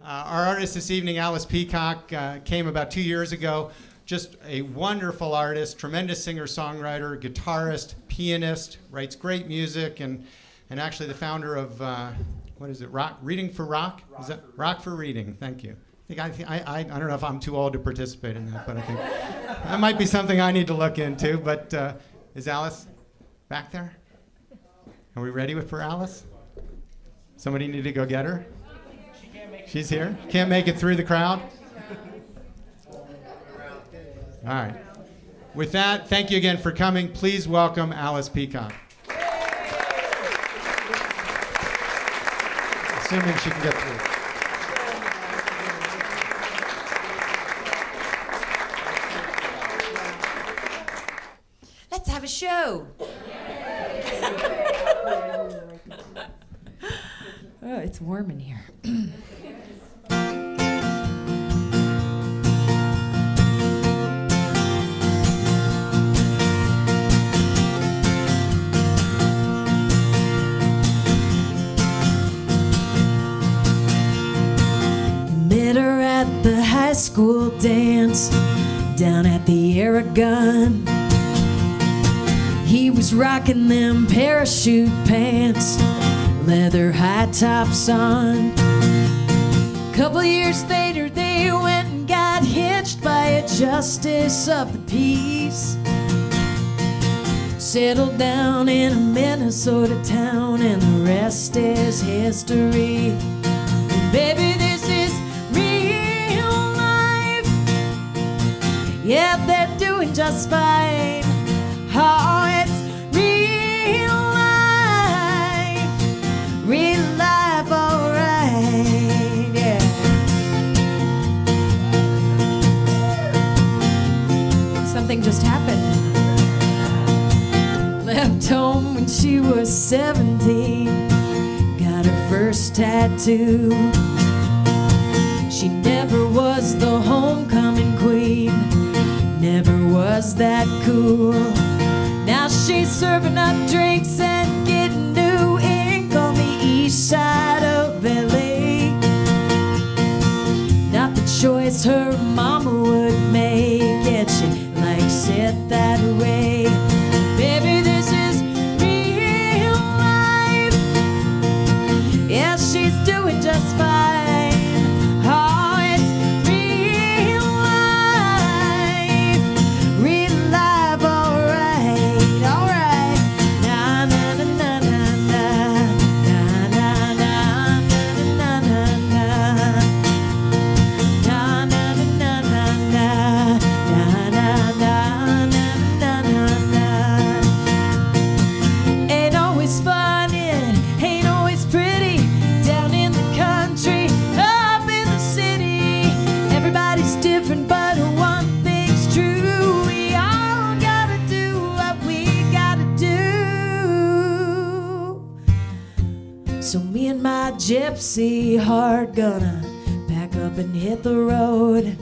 Our artist this evening, Alice Peacock, came about 2 years ago. Just a wonderful artist, tremendous singer-songwriter, guitarist, pianist, writes great music, and actually the founder of, what is it, Reading for Rock? Is that Rock for Reading? Thank you. I don't know if I'm too old to participate in that, but I think that might be something I need to look into. But is Alice back there? Are we ready for Alice? Somebody need to go get her? She's here. Can't make it through the crowd? All right. With that, thank you again for coming. Please welcome Alice Peacock. Assuming she can get through. Let's have a show. Oh, it's warm in here. Met her at the high school dance down at the Aragon. He was rocking them parachute pants, leather high tops on. Couple years later they went and got hitched by a justice of the peace. Settled down in a Minnesota town, and the rest is history. And baby, this is real life. Yeah, they're doing just fine. Oh, it's real life, alright, yeah. Something just happened. Left home when she was 17, got her first tattoo. She never was the homecoming queen, never was that cool. Now she's serving up drinks and getting new ink on the east side of LA. Not the choice her mama would make, yet she likes it that way. Baby, this is real life. Yeah, she's doing just fine. Oh, it's real life, alright, alright. Na na na na na na na na na na na na na na na. Ain't always fun, it ain't always pretty. Down in the country, up in the city, everybody's different, but one thing's true: we all gotta do what we gotta do. So me and my gypsy heart gonna pack up and hit the road.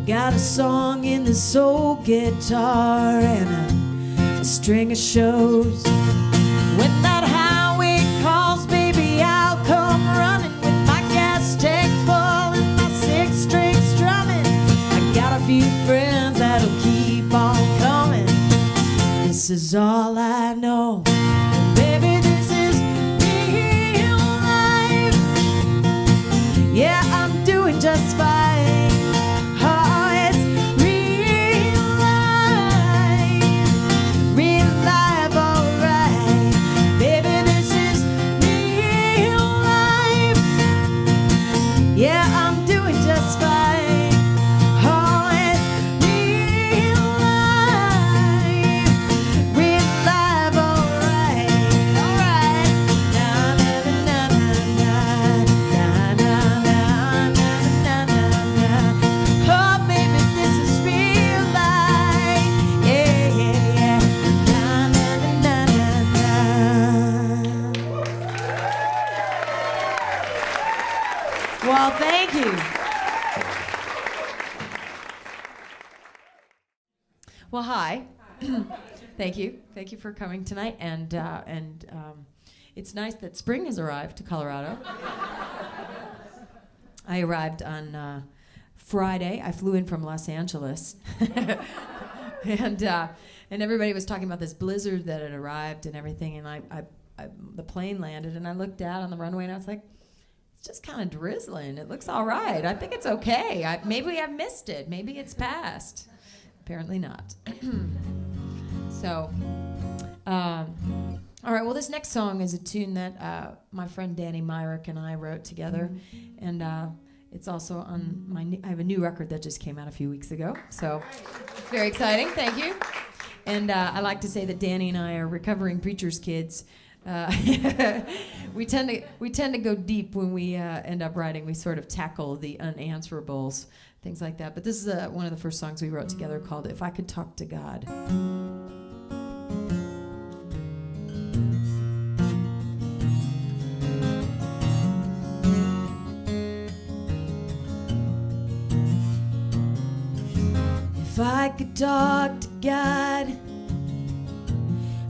Got a song in the soul guitar and a string of shows. When that highway calls, baby, I'll come running with my gas tank full and my six strings drumming. I got a few friends that'll keep on coming. This is all I know. Baby, this is real life. Yeah, I'm doing just fine. Oh, it's real life, alright. Baby, this is real life. Yeah, I'm doing just fine. Oh, it's real life, alright, alright. Na na na na na na na na na na na. Oh, baby, this is real life. Yeah, yeah, yeah. Na na na na na. Well, thank you. Well, hi. Thank you. Thank you for coming tonight. And it's nice that spring has arrived to Colorado. I arrived on Friday. I flew in from Los Angeles. And everybody was talking about this blizzard that had arrived and everything. And the plane landed, and I looked out on the runway, and I was like, it's just kind of drizzling. It looks all right. I think it's okay. Maybe I've missed it. Maybe it's passed. Apparently not. So, all right. Well, this next song is a tune that my friend Danny Myrick and I wrote together, and it's also on I have a new record that just came out a few weeks ago. So, it's very exciting. Thank you. And I like to say that Danny and I are recovering preacher's kids. We tend to go deep when we end up writing. We sort of tackle the unanswerables, things like that. But this is one of the first songs we wrote together called "If I Could Talk to God." If I could talk to God,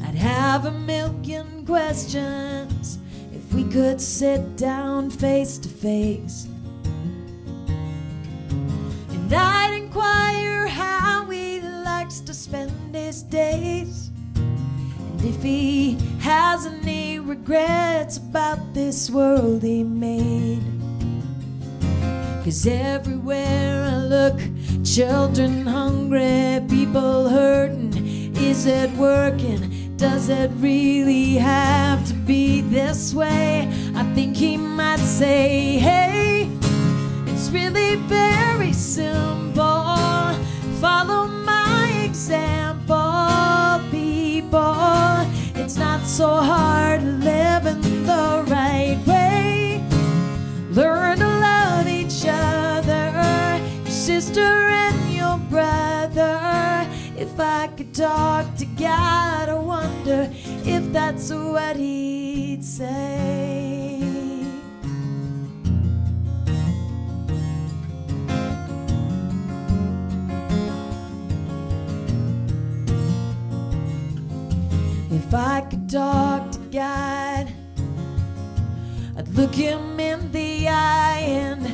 I'd have a million questions. If we could sit down face to face, and I'd inquire how he likes to spend his days, and if he has any regrets about this world he made. 'Cause everywhere I look, children hungry, people hurting. Is it working? Does it really have to be this way? I think he might say, hey, it's really very simple. Follow my example, people. It's not so hard to live in the right way. Learn to love each other, your sister and your brother. If I could talk to God, I wonder if that's what he'd say. If I could talk to God, I'd look him in the eye and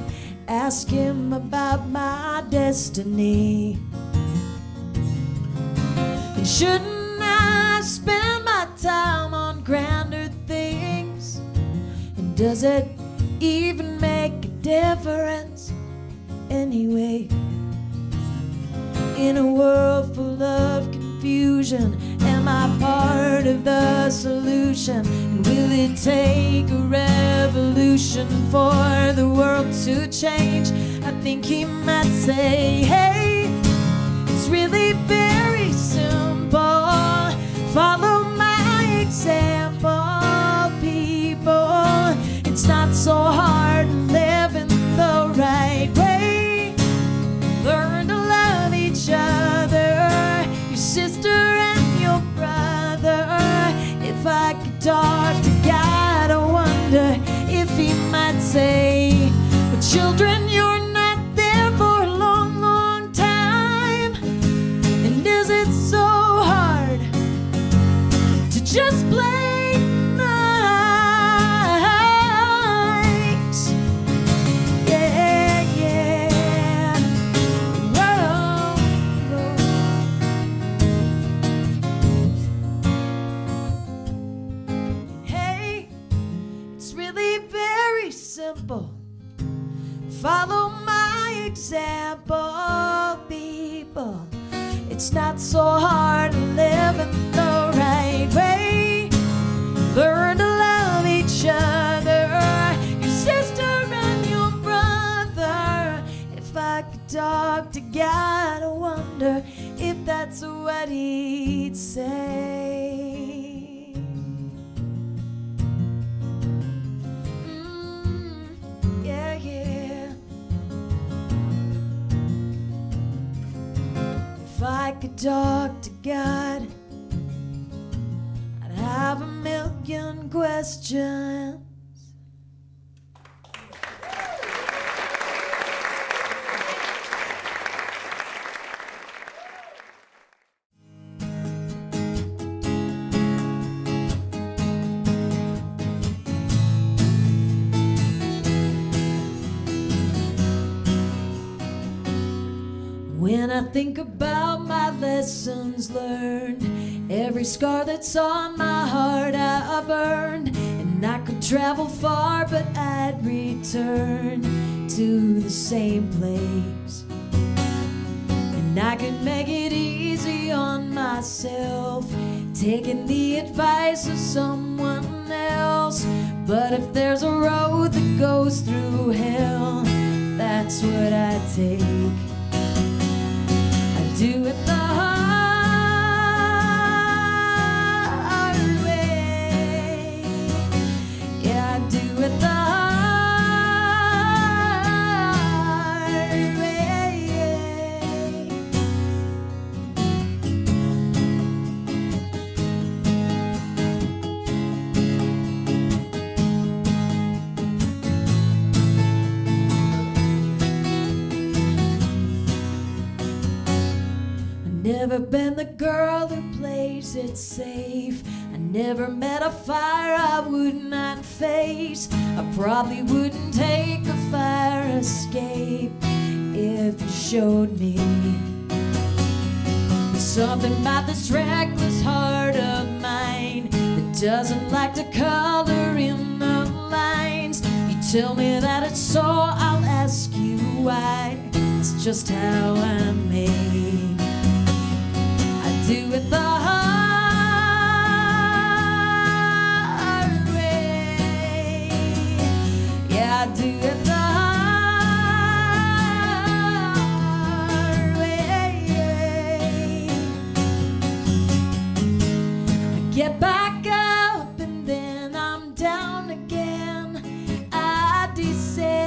ask him about my destiny. And shouldn't I spend my time on grander things? And does it even make a difference anyway? In a world full of confusion, am I part of the solution? And will it take a revolution for the world to change? I think he might say, hey, it's really very simple. Follow my example, people. It's not so hard to live in the right way. Learn to love each other, your sister and your brother. If I could talk to God, I wonder if he might say, but children, you're not there for a long, long time. And is it so hard to just play nice? Yeah, yeah. Whoa, whoa. Hey, it's really very simple. Follow my example, people. It's not so hard to live in the right way. Learn to love each other, your sister and your brother. If I could talk to God, I wonder if that's what he'd say. Yeah, yeah. If I could talk to God, I'd have a million questions. When I think about my lessons learned, every scar that's on my heart I've earned, and I could travel far but I'd return to the same place. And I could make it easy on myself, taking the advice of someone else. But if there's a road that goes through hell, that's what I take. I do it the hard way. Yeah, I do it the hard way. Never been the girl who plays it safe. I never met a fire I would not face. I probably wouldn't take a fire escape if you showed me. There's something about this reckless heart of mine that doesn't like to color in the lines. You tell me that it's so, I'll ask you why. It's just how I'm made. Do it the hard way. Yeah, I do it the hard way. I get back up and then I'm down again. I descend.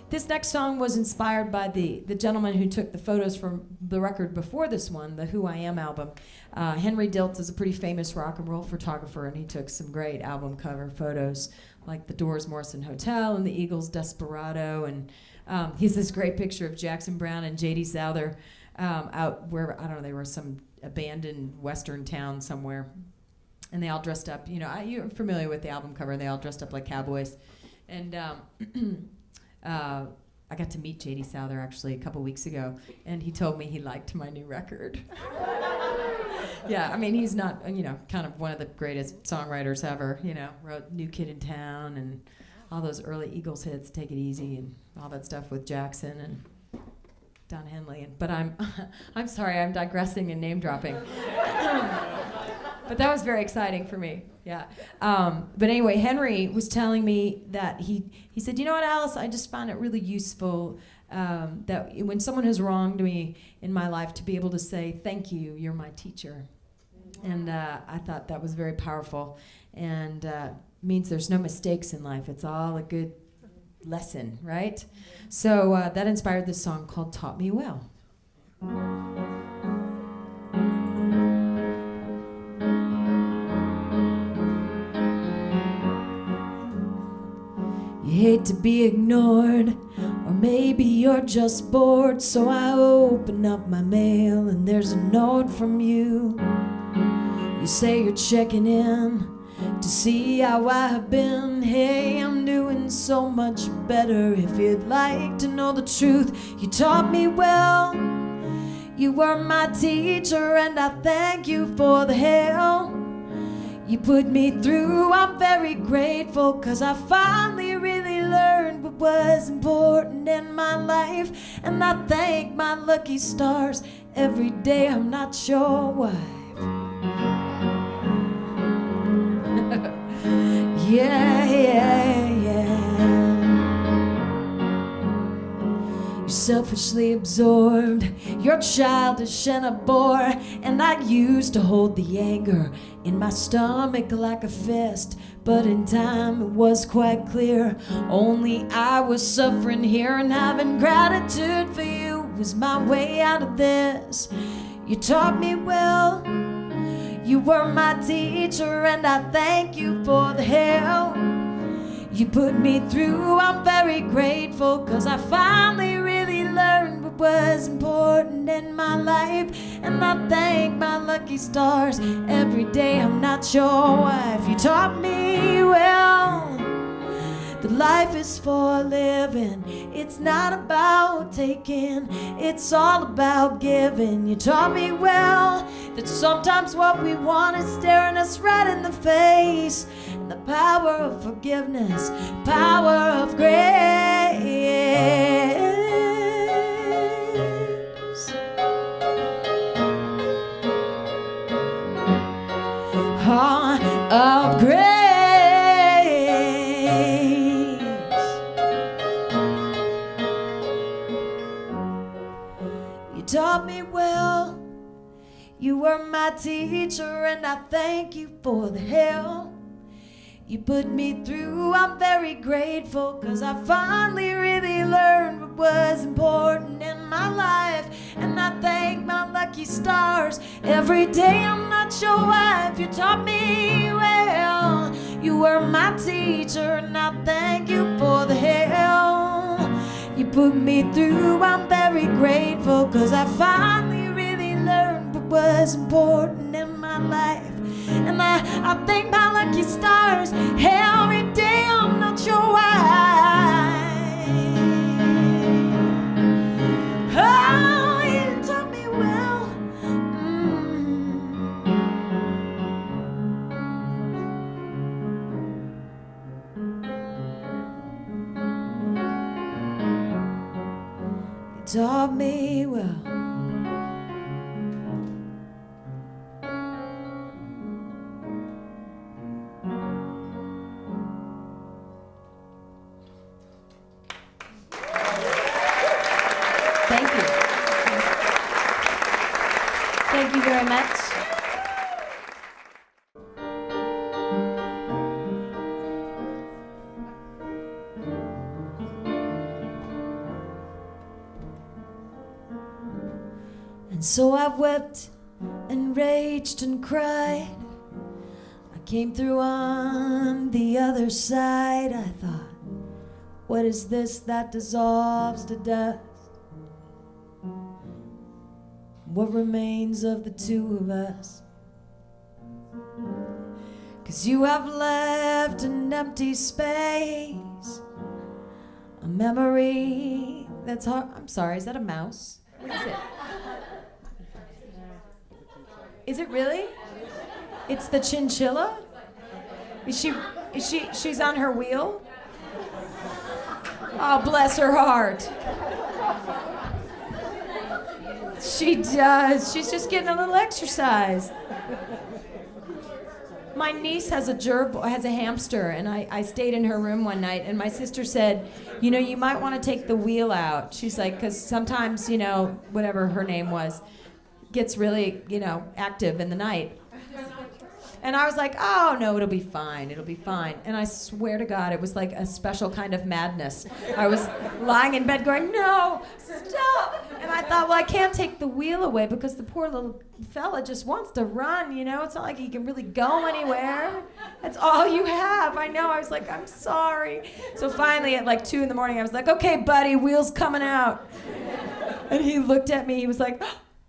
This next song was inspired by the gentleman who took the photos from the record before this one, the Who I Am album. Henry Dilt is a pretty famous rock and roll photographer, and he took some great album cover photos, like the Doors Morrison Hotel and the Eagles' Desperado. And he has this great picture of Jackson Browne and J.D. Souther out where, I don't know, they were some abandoned western town somewhere. And they all dressed up, you know, you're familiar with the album cover, they all dressed up like cowboys. And I got to meet J.D. Souther actually a couple weeks ago, and he told me he liked my new record. Yeah, I mean, he's not, you know, kind of one of the greatest songwriters ever, you know, wrote New Kid in Town and all those early Eagles hits, Take It Easy, and all that stuff with Jackson and Don Henley. But I'm sorry, I'm digressing and name dropping. But that was very exciting for me, yeah. But anyway, Henry was telling me that he said, you know what, Alice, I just found it really useful that when someone has wronged me in my life to be able to say, thank you, you're my teacher. And I thought that was very powerful, and means there's no mistakes in life. It's all a good lesson, right? So that inspired this song called Taught Me Well. You hate to be ignored, or maybe you're just bored, so I open up my mail and there's a note from you. You say you're checking in to see how I have been. Hey, I'm doing so much better. If you'd like to know the truth, you taught me well. You were my teacher, and I thank you for the hell you put me through. I'm very grateful, 'cause I finally really learned what was important in my life. And I thank my lucky stars every day, I'm not sure why. Yeah, yeah, yeah. You're selfishly absorbed, you're childish and a bore. And I used to hold the anger in my stomach like a fist, but in time it was quite clear only I was suffering here, and having gratitude for you was my way out of this. You taught me well, you were my teacher, and I thank you for the hell you put me through. I'm very grateful, 'cause I finally really learned what was important in my life. And I thank my lucky stars every day, I'm not sure why. If you taught me well that life is for living, it's not about taking, it's all about giving. You taught me well that sometimes what we want is staring us right in the face. And the power of forgiveness, power of grace. Of grace. You taught me well, you were my teacher, and I thank you for the hell you put me through. I'm very grateful, 'cause I finally really learned what was important in my life. And I thank my lucky stars every day, I'm not sure why. If you taught me well, you were my teacher, and I thank you for the hell you put me through. I'm very grateful, 'cause I finally really learned what was important in my life. And I thank my lucky stars every day, I'm not sure why. Oh, you taught me well. You taught me well. Thank you. Thank you very much. And so I wept and raged and cried. I came through on the other side. I thought, what is this that dissolves to dust? What remains of the two of us? 'Cause you have left an empty space, a memory that's hard. I'm sorry, is that a mouse? What is it? Is it really? It's the chinchilla? She's on her wheel? Oh, bless her heart. She does. She's just getting a little exercise. My niece has a hamster, and I stayed in her room one night, and my sister said, you know, you might want to take the wheel out. She's like, because sometimes, you know, whatever her name was, gets really, you know, active in the night. And I was like, oh, no, it'll be fine. It'll be fine. And I swear to God, it was like a special kind of madness. I was lying in bed going, no, stop. And I thought, well, I can't take the wheel away because the poor little fella just wants to run, you know? It's not like he can really go anywhere. That's all you have. I know. I was like, I'm sorry. So finally, at like 2 a.m, I was like, okay, buddy, wheel's coming out. And he looked at me. He was like,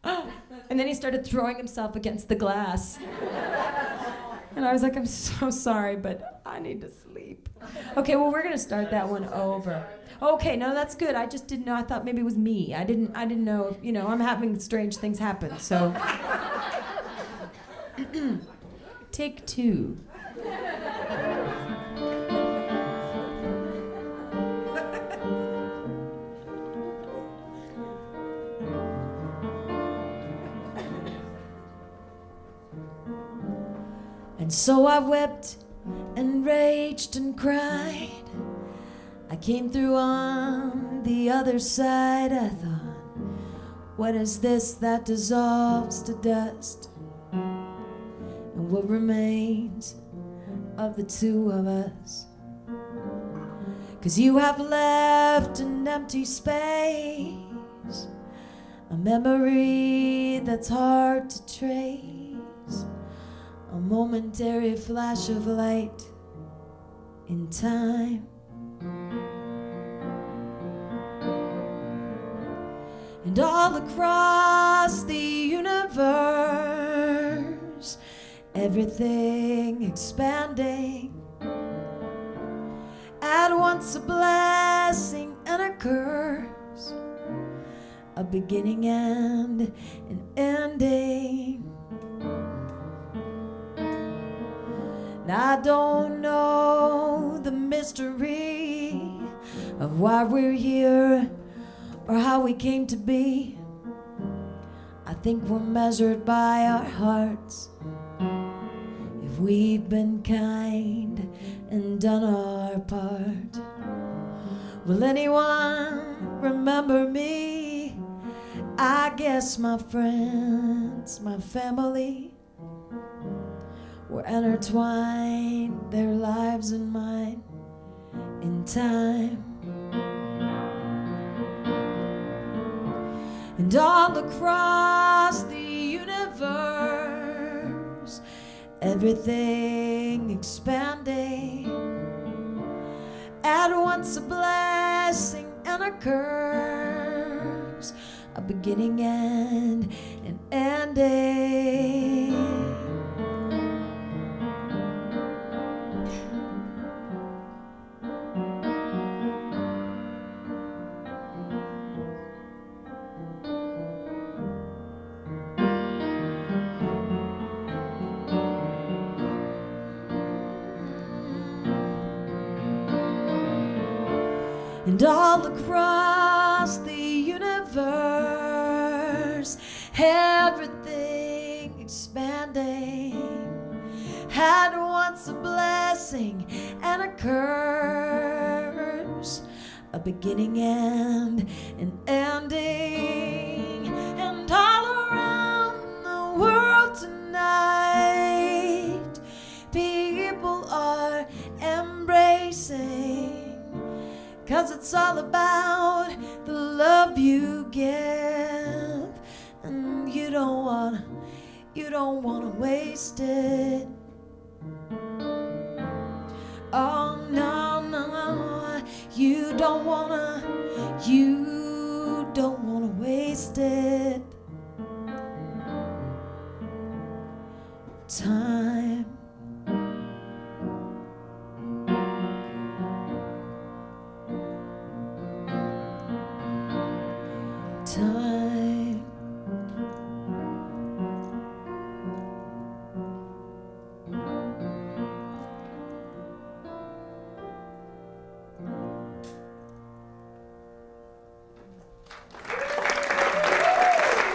oh. And then he started throwing himself against the glass. And I was like, I'm so sorry, but I need to sleep. Okay, well, we're going to start that one over. Okay, no, that's good. I just didn't know. I thought maybe it was me. I didn't know. I'm having strange things happen. So, take 2. And so I wept and raged and cried. I came through on the other side. I thought, what is this that dissolves to dust? And what remains of the two of us? 'Cause you have left an empty space, a memory that's hard to trace. A momentary flash of light in time. And all across the universe, everything expanding. At once a blessing and a curse, a beginning and an ending. I don't know the mystery of why we're here or how we came to be. I think we're measured by our hearts. If we've been kind and done our part. Will anyone remember me? I guess my friends, my family, were intertwined, their lives and mine, in time. And all across the universe, everything expanding. At once a blessing and a curse, a beginning and an ending. And all across the universe, everything expanding. Had once a blessing and a curse, a beginning and an ending. And all around the world tonight, people are embracing. 'Cause it's all about the love you give, and you don't wanna waste it. Oh no, no, you don't wanna waste it. Time. Time.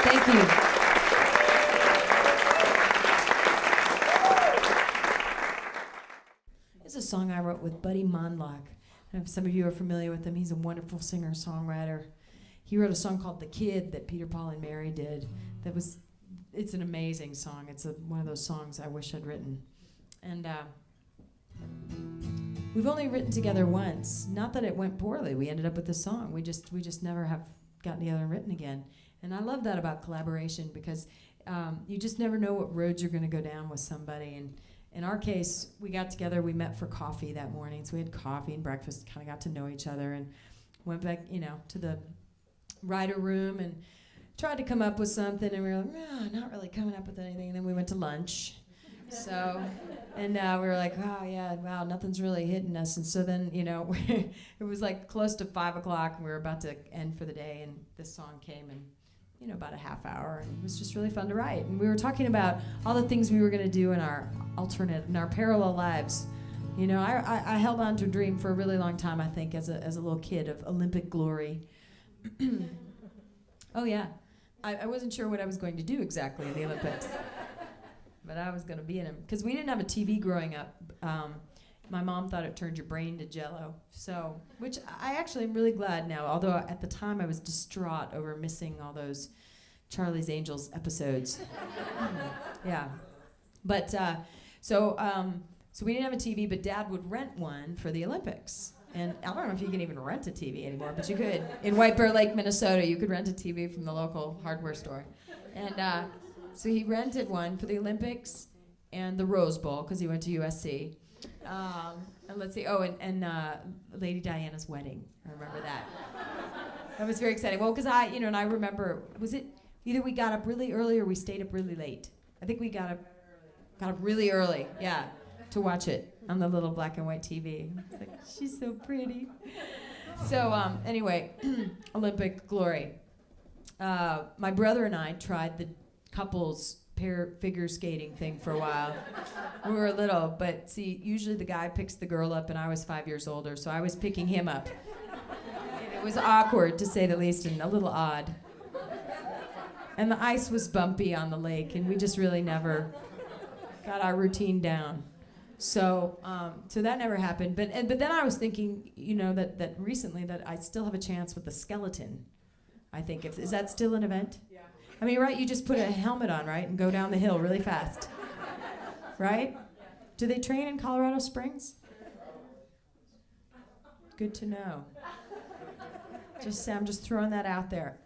Thank you. It's a song I wrote with Buddy Monlock. And if some of you are familiar with him, he's a wonderful singer-songwriter. He wrote a song called "The Kid" that Peter, Paul, and Mary did. It's an amazing song. It's one of those songs I wish I'd written. And we've only written together once. Not that it went poorly. We ended up with this song. We just never have gotten together and written again. And I love that about collaboration, because you just never know what roads you're going to go down with somebody. And in our case, we got together. We met for coffee that morning. So we had coffee and breakfast, kind of got to know each other, and went back, to the writer room and tried to come up with something. And we were like, no, not really coming up with anything. And then we went to lunch. So, and we were like, oh yeah, wow, nothing's really hitting us. And so then, it was like close to 5 o'clock, and we were about to end for the day, and this song came in, about a half hour, and it was just really fun to write. And we were talking about all the things we were going to do in our parallel lives. I held on to a dream for a really long time, I think, as a little kid, of Olympic glory. Oh yeah, I wasn't sure what I was going to do exactly in the Olympics. But I was going to be in them. Because we didn't have a TV growing up. My mom thought it turned your brain to jello. So, which I actually am really glad now. Although at the time I was distraught over missing all those Charlie's Angels episodes. Yeah. But, so we didn't have a TV, but Dad would rent one for the Olympics. And I don't know if you can even rent a TV anymore, but you could. In White Bear Lake, Minnesota, you could rent a TV from the local hardware store. And so he rented one for the Olympics and the Rose Bowl, because he went to USC. And let's see, and Lady Diana's wedding. I remember that. That was very exciting. Well, because and I remember, was it either we got up really early or we stayed up really late? I think we got up really early, yeah, to watch it on the little black and white TV. It's like, she's so pretty. So anyway, Olympic glory. My brother and I tried the couples pair figure skating thing for a while. We were little, but see, usually the guy picks the girl up, and I was 5 years older, so I was picking him up. And it was awkward, to say the least, and a little odd. And the ice was bumpy on the lake, and we just really never got our routine down. So that never happened. But then I was thinking, that recently that I still have a chance with the skeleton. I think is that still an event? Yeah. I mean, right? You just put a helmet on, right, and go down the hill really fast, right? Yeah. Do they train in Colorado Springs? Good to know. I'm just throwing that out there.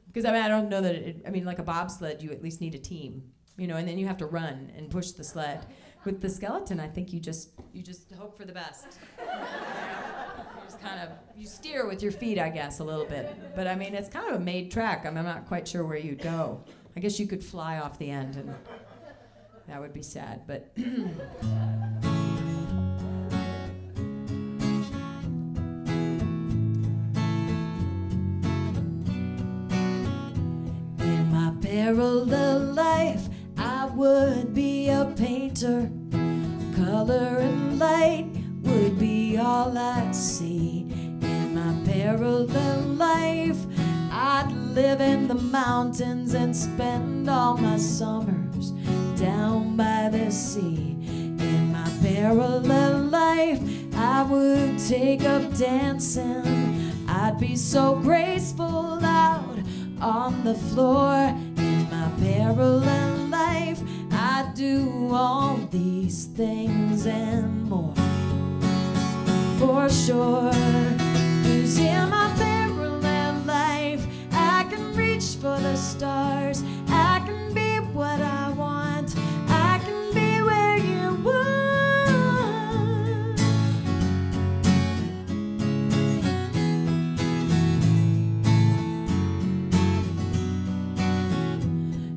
Because I don't know that like a bobsled, you at least need a team, and then you have to run and push the sled. With the skeleton, I think you just hope for the best. You steer with your feet, I guess, a little bit. But it's kind of a made track. I'm not quite sure where you'd go. I guess you could fly off the end, and that would be sad, but. In my parallel life, I would be a painter. Color and light would be all I'd see. In my parallel life, I'd live in the mountains and spend all my summers down by the sea. In my parallel life, I would take up dancing. I'd be so graceful out on the floor. In my parallel life, I'd do all these things and more. For sure, 'cause in my parallel life, I can reach for the stars. I can be what I want. I can be where you want.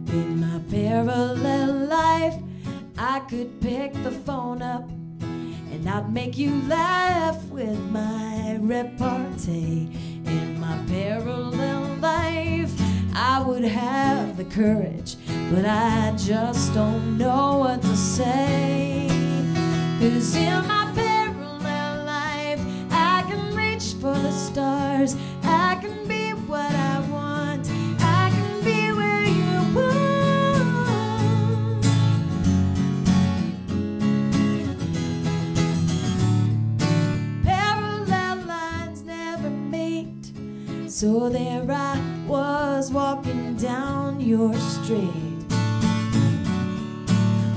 In my parallel life, I could pick the phone up and I'd make you laugh with my repartee. In my parallel life, I would have the courage, but I just don't know what to say. 'Cause in my parallel life, I can reach for the stars. I can be what I want. I can be where you want. So there I was walking down your street.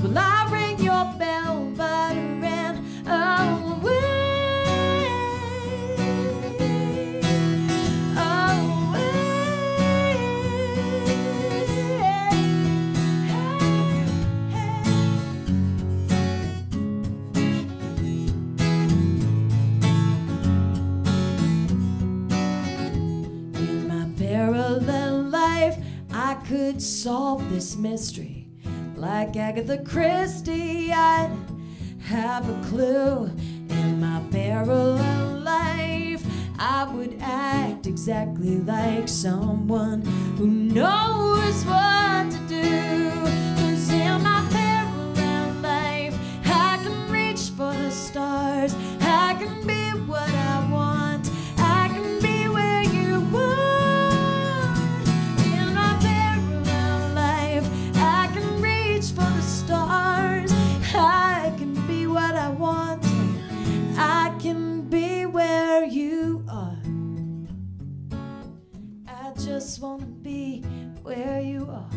Well, I rang your bell, but I ran away. Parallel life, I could solve this mystery, Like Agatha Christie, I'd have a clue. In my parallel life, I would act exactly like someone who knows what to do. 'Cause in my parallel life, I can reach for the stars. I can be what I want. I can be where you want. In my parallel life, I can reach for the stars. I can be what I want. I can be where you are. I just want to be where you are.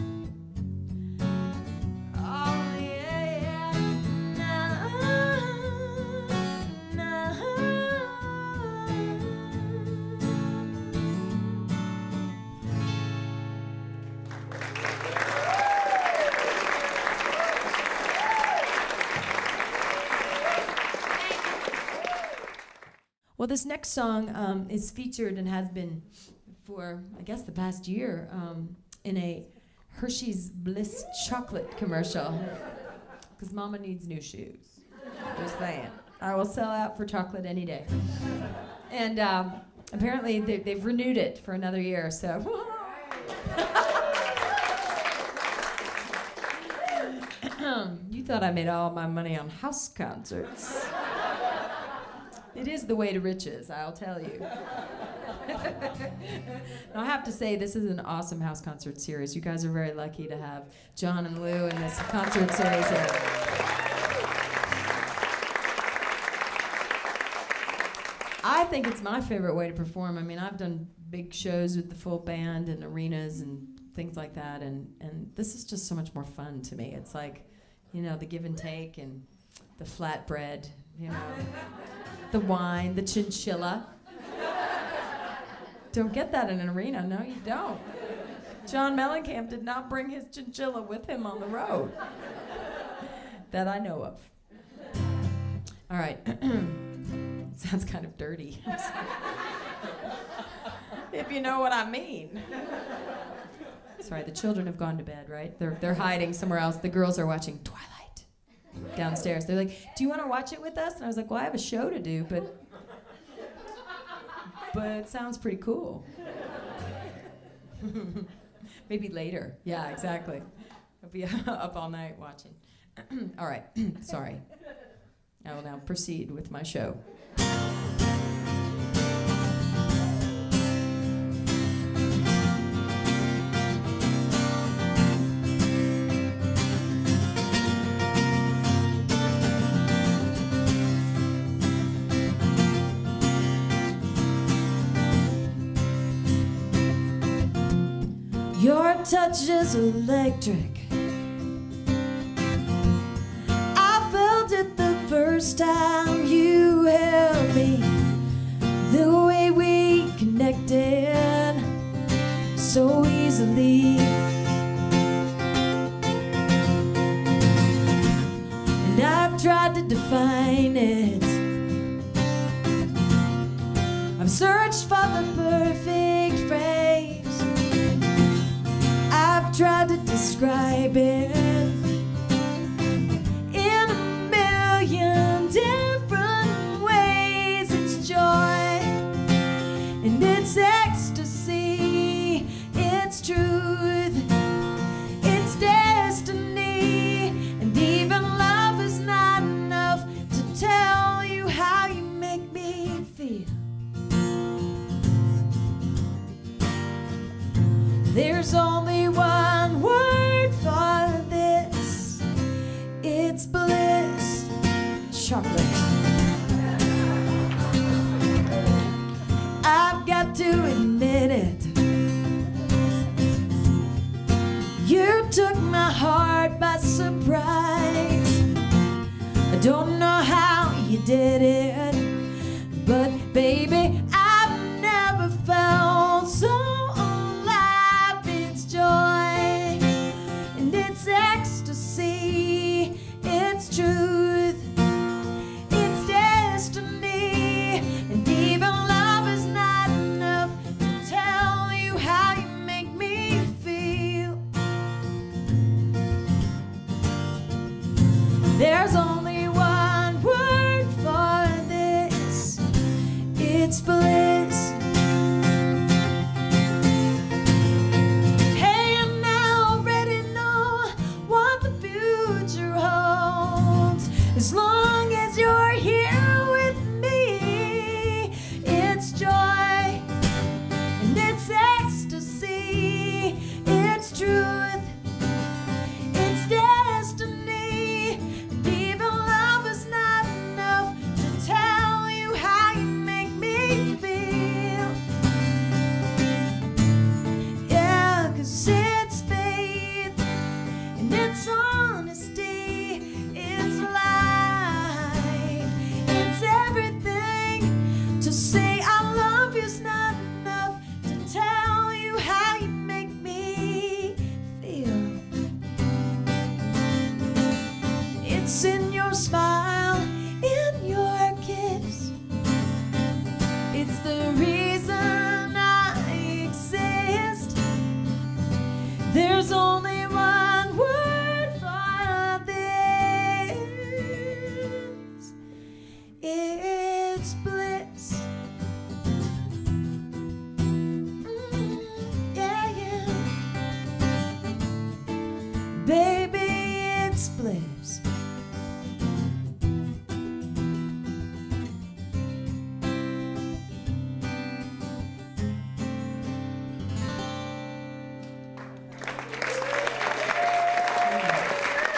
Oh, yeah, yeah. Nah, nah. Well, this next song is featured and has been for, I guess, the past year in a Hershey's Bliss chocolate commercial. Because Mama needs new shoes. Just saying. I will sell out for chocolate any day. And apparently they've renewed it for another year, so. You thought I made all my money on house concerts. It is the way to riches, I'll tell you. Now, I have to say, this is an awesome house concert series. You guys are very lucky to have John and Lou in this concert series here. I think it's my favorite way to perform. I mean, I've done big shows with the full band and arenas and things like that, and this is just so much more fun to me. It's like, you know, the give and take and the flatbread, you know, the wine, the chinchilla. Don't get that in an arena. No, you don't. John Mellencamp did not bring his chinchilla with him on the road. That I know of. All right. Sounds kind of dirty. If you know what I mean. Sorry, the children have gone to bed, right? They're hiding somewhere else. The girls are watching Twilight downstairs. They're like, "Do you want to watch it with us?" And I was like, "Well, I have a show to do, but it sounds pretty cool." Maybe later. Yeah, exactly. I'll be up all night watching. All right. Sorry. I will now proceed with my show. Your touch is electric. I felt it the first time you held me. The way we connected so easily. And I've tried to define it. I've searched for the perfect phrase. I've tried to describe it in a million different ways. It's joy and it's ecstasy. It's truth, it's destiny. And even love is not enough to tell you how you make me feel. There's only one word for this. It's bliss. Chocolate. I've got to admit it. You took my heart by surprise. I don't know how you did it, but baby, I've never felt so alive. It's joy reason I exist. There's only one word for this. It's bliss. Yeah, yeah. Baby, it's bliss.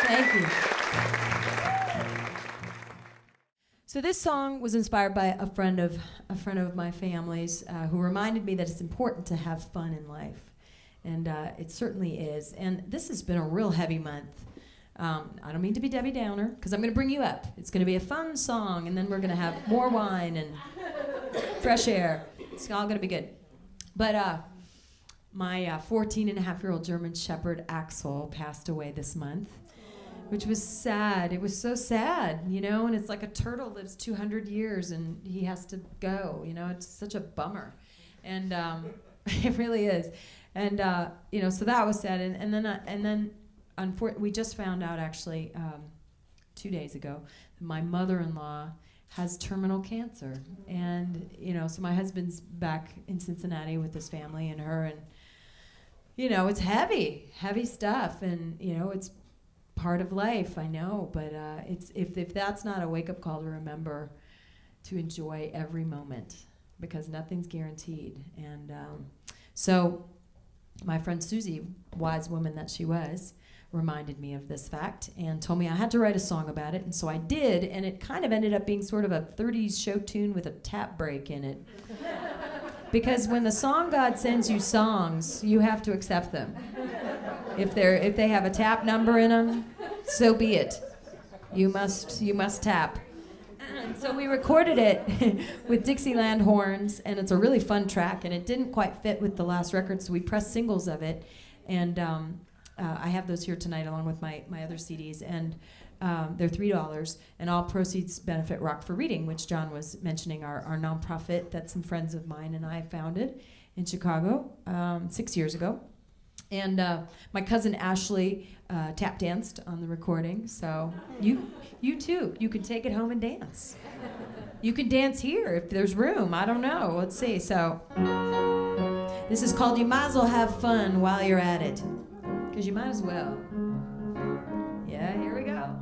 Thank you. So this song was inspired by a friend of my family's who reminded me that it's important to have fun in life, and it certainly is. And this has been a real heavy month. I don't mean to be Debbie Downer, because I'm going to bring you up. It's going to be a fun song, and then we're going to have more wine and fresh air. It's all going to be good. But my 14-and-a-half-year-old German Shepherd Axel passed away this month, which was sad. It was so sad, you know, and it's like a turtle lives 200 years and he has to go, you know. It's such a bummer. And it really is. And, you know, so that was sad. And then we just found out, actually, 2 days ago, that my mother-in-law has terminal cancer. And, you know, so my husband's back in Cincinnati with his family and her, and, you know, it's heavy stuff. And, you know, it's part of life, I know, but it's if that's not a wake-up call to remember to enjoy every moment, because nothing's guaranteed. And so my friend Susie, wise woman that she was, reminded me of this fact and told me I had to write a song about it, and so I did, and it kind of ended up being sort of a 30s show tune with a tap break in it. Because when the song god sends you songs, you have to accept them. If they have a tap number in them, so be it. You must tap. And so we recorded it with Dixieland horns, and it's a really fun track, and it didn't quite fit with the last record, so we pressed singles of it. And I have those here tonight along with my other CDs, and they're $3, and all proceeds benefit Rock for Reading, which John was mentioning, our nonprofit that some friends of mine and I founded in Chicago 6 years ago. And my cousin Ashley tap danced on the recording, so you too, you can take it home and dance. You can dance here if there's room. I don't know. Let's see. So this is called "You Might As Well Have Fun While You're At It," because you might as well. Yeah, here we go.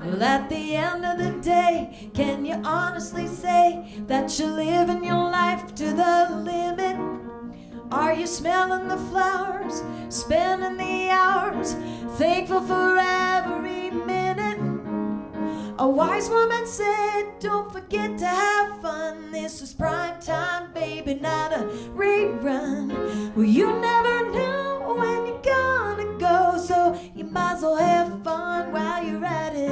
Well, at the end of the day, can you honestly say that you're living your life to the limit? Are you smelling the flowers, spending the hours, thankful for every minute? A wise woman said, don't forget to have fun. This is prime time, baby, not a rerun. Well, you never know when you're gonna go, so you might as well have fun while you're at it.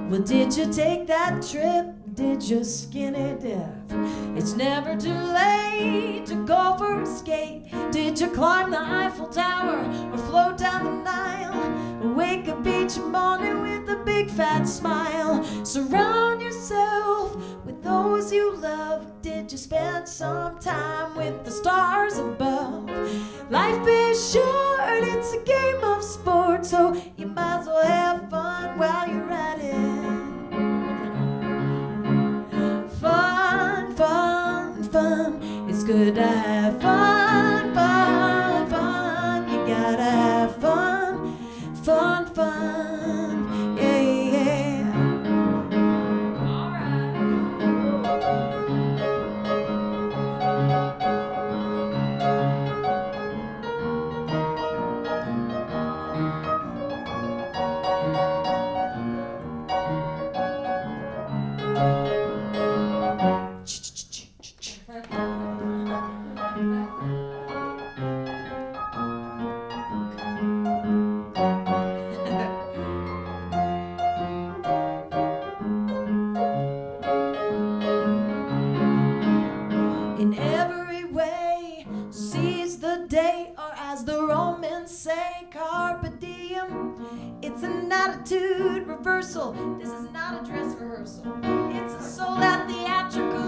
Well, did you take that trip? Did you skinny dip? It's never too late to go for a skate. Did you climb the Eiffel Tower or float down the Nile? Or wake up each morning with a big fat smile? Surround yourself with those you love. Did you spend some time with the stars above? Life is short, it's a game of sport, so you might as well have fun while you're at it. Fun, fun, fun. It's good to have fun, fun, fun. You gotta have fun, fun, fun. Yeah, yeah. All right. In every way, seize the day, or as the Romans say, carpe diem. It's an attitude reversal. This is not a dress rehearsal. It's a sold-out theatrical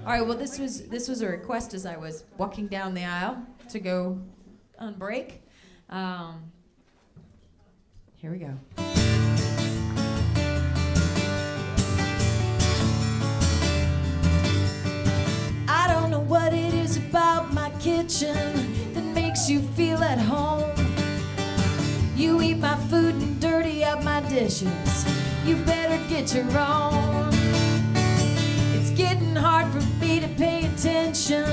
All right, well, this was a request as I was walking down the aisle to go on break. Here we go. I don't know what it is about my kitchen that makes you feel at home. You eat my food and dirty up my dishes. You better get your own. It's getting hard for me to pay attention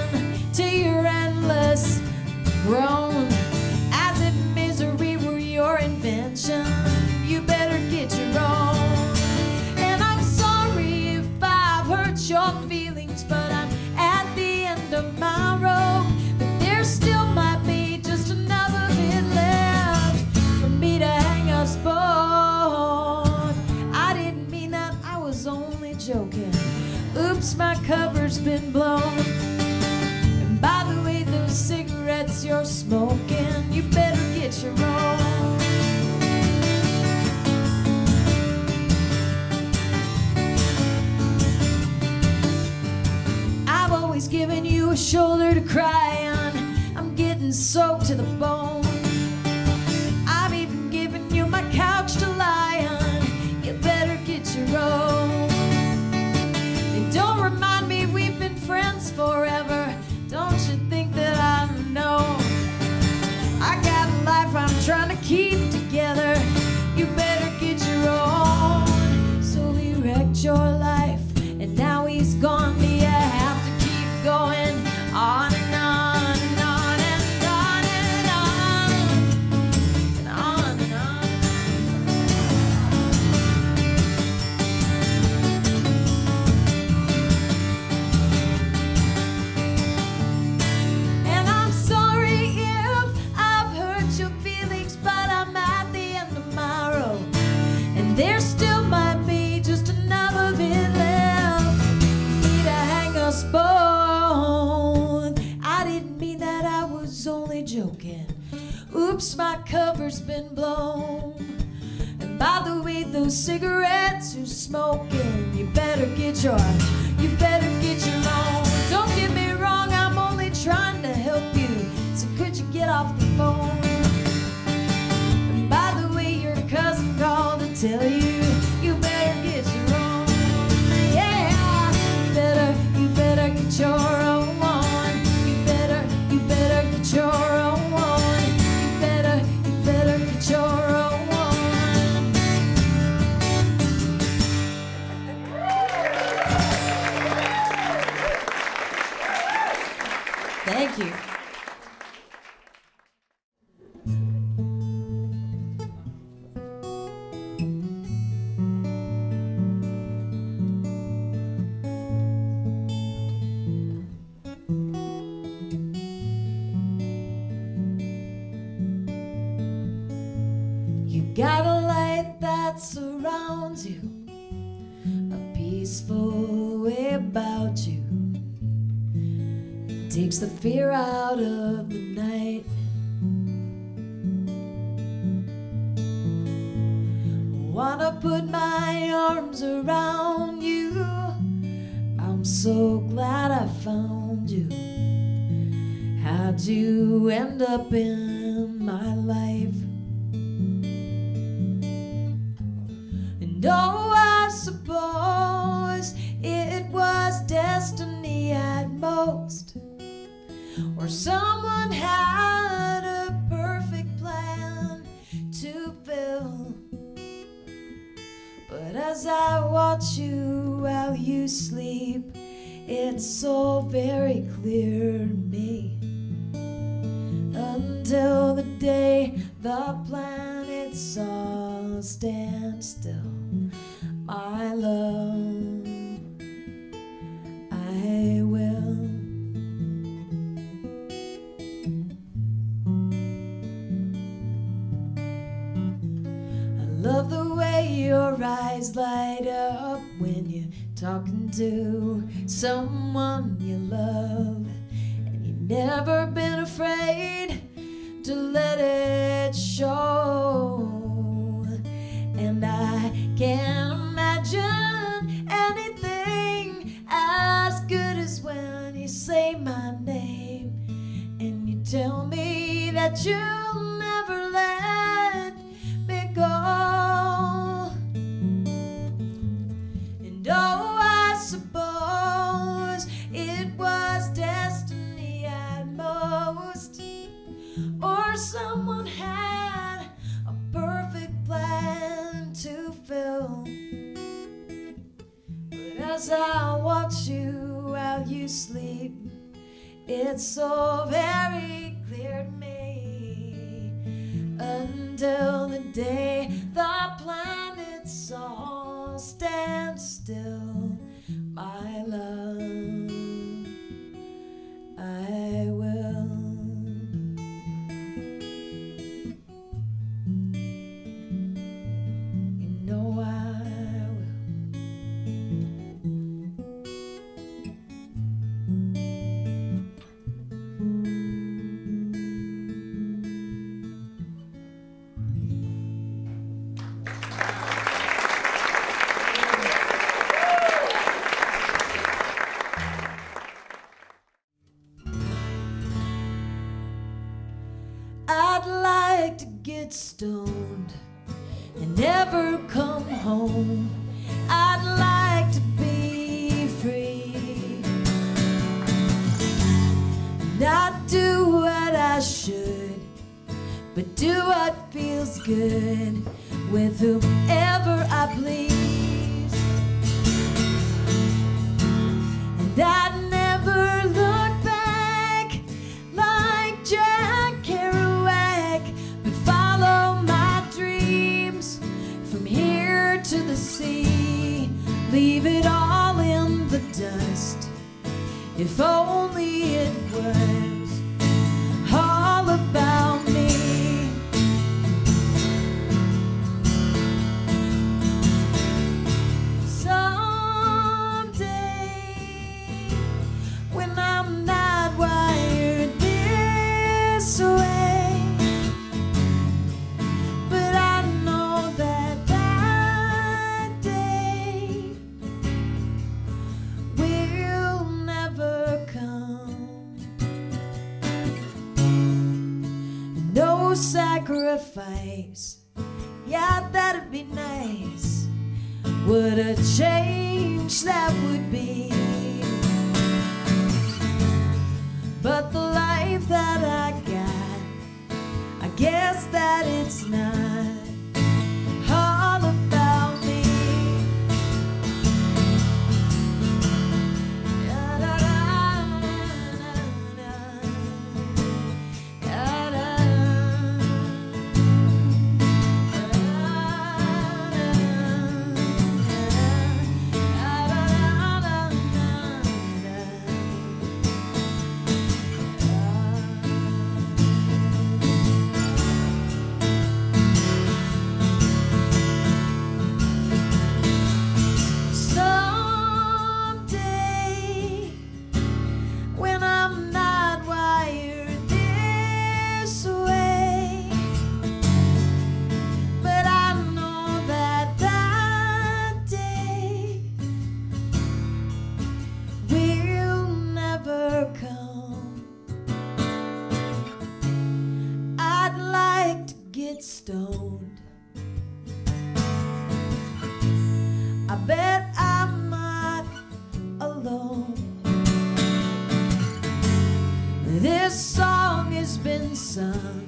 to your endless groan, as if misery were your invention. You better get your own. And I'm sorry if I've hurt your feelings, but I'm at the end of my rope. But there still might be just another bit left for me to hang us both. I didn't mean that, I was only joking. Oops, my cover's been blown. And by the way, those cigarettes you're smoking, you better get your own. I've always given you a shoulder to cry on. I'm getting soaked to the bone. I've even given you my couch to lie on. You better get your own. And don't remind me we've been friends forever. Don't you think that I know? I got a life I'm trying to keep together. You better get your own. So he wrecked your life, and now he's gone. Do you have to keep going on and on and on and on and on and on and on? And I'm sorry if I've hurt your feelings, but I'm at the end of my rope. And there still might be just another bit left for me to hang us both. I didn't mean that, I was only joking. Oops, my cover's been blown. And by the way, those cigarettes you're smoking, you better get your own. Don't get me wrong, I'm only trying to help you. So could you get off the phone? And by the way, your cousin called to tell you, you better get your own. Yeah, you better get your own. You better get your own. You better get your own. Thank you. You got a light that surrounds you, a peaceful way about you. It takes the fear out of the night. Wanna put my arms around you. I'm so glad I found you. How'd you end up in my life? And oh, I suppose it was destiny at most, or someone had a perfect plan to fill. But as I watch you while you sleep, it's so very clear to me. Until the day the planets all stand still, my love, I will. I love the way your eyes light up when you're talking to someone you love, and you've never been afraid to let it show. And I can't imagine anything as good as when that you'll never let me go. And oh, I suppose it was destiny at most, or someone had a perfect plan to fill. But as I watch you while you sleep, it's so very clear to me, until the day the planets all stand still, my love, I will. You know I will. I'd like to get stoned and never come home. I'd like to be free, not do what I should, but do what feels good with whomever I please. And I'd never look back like Jack Kerouac, but follow my dreams from here to the sea. Leave it all in the dust, if only it was all about me. Someday, when I'm not wired this way, but I know that that day will never come. No sacrifice, yeah, that'd be nice. What a change that would be. But the life that I got, I guess that it's not all about me. Someday, when I'm not wired this way, but I know that that day will never come. I'd like to get stoned. I bet I'm not alone. This song has been sung,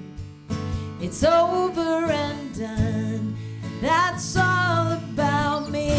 it's over and done. That's all about me.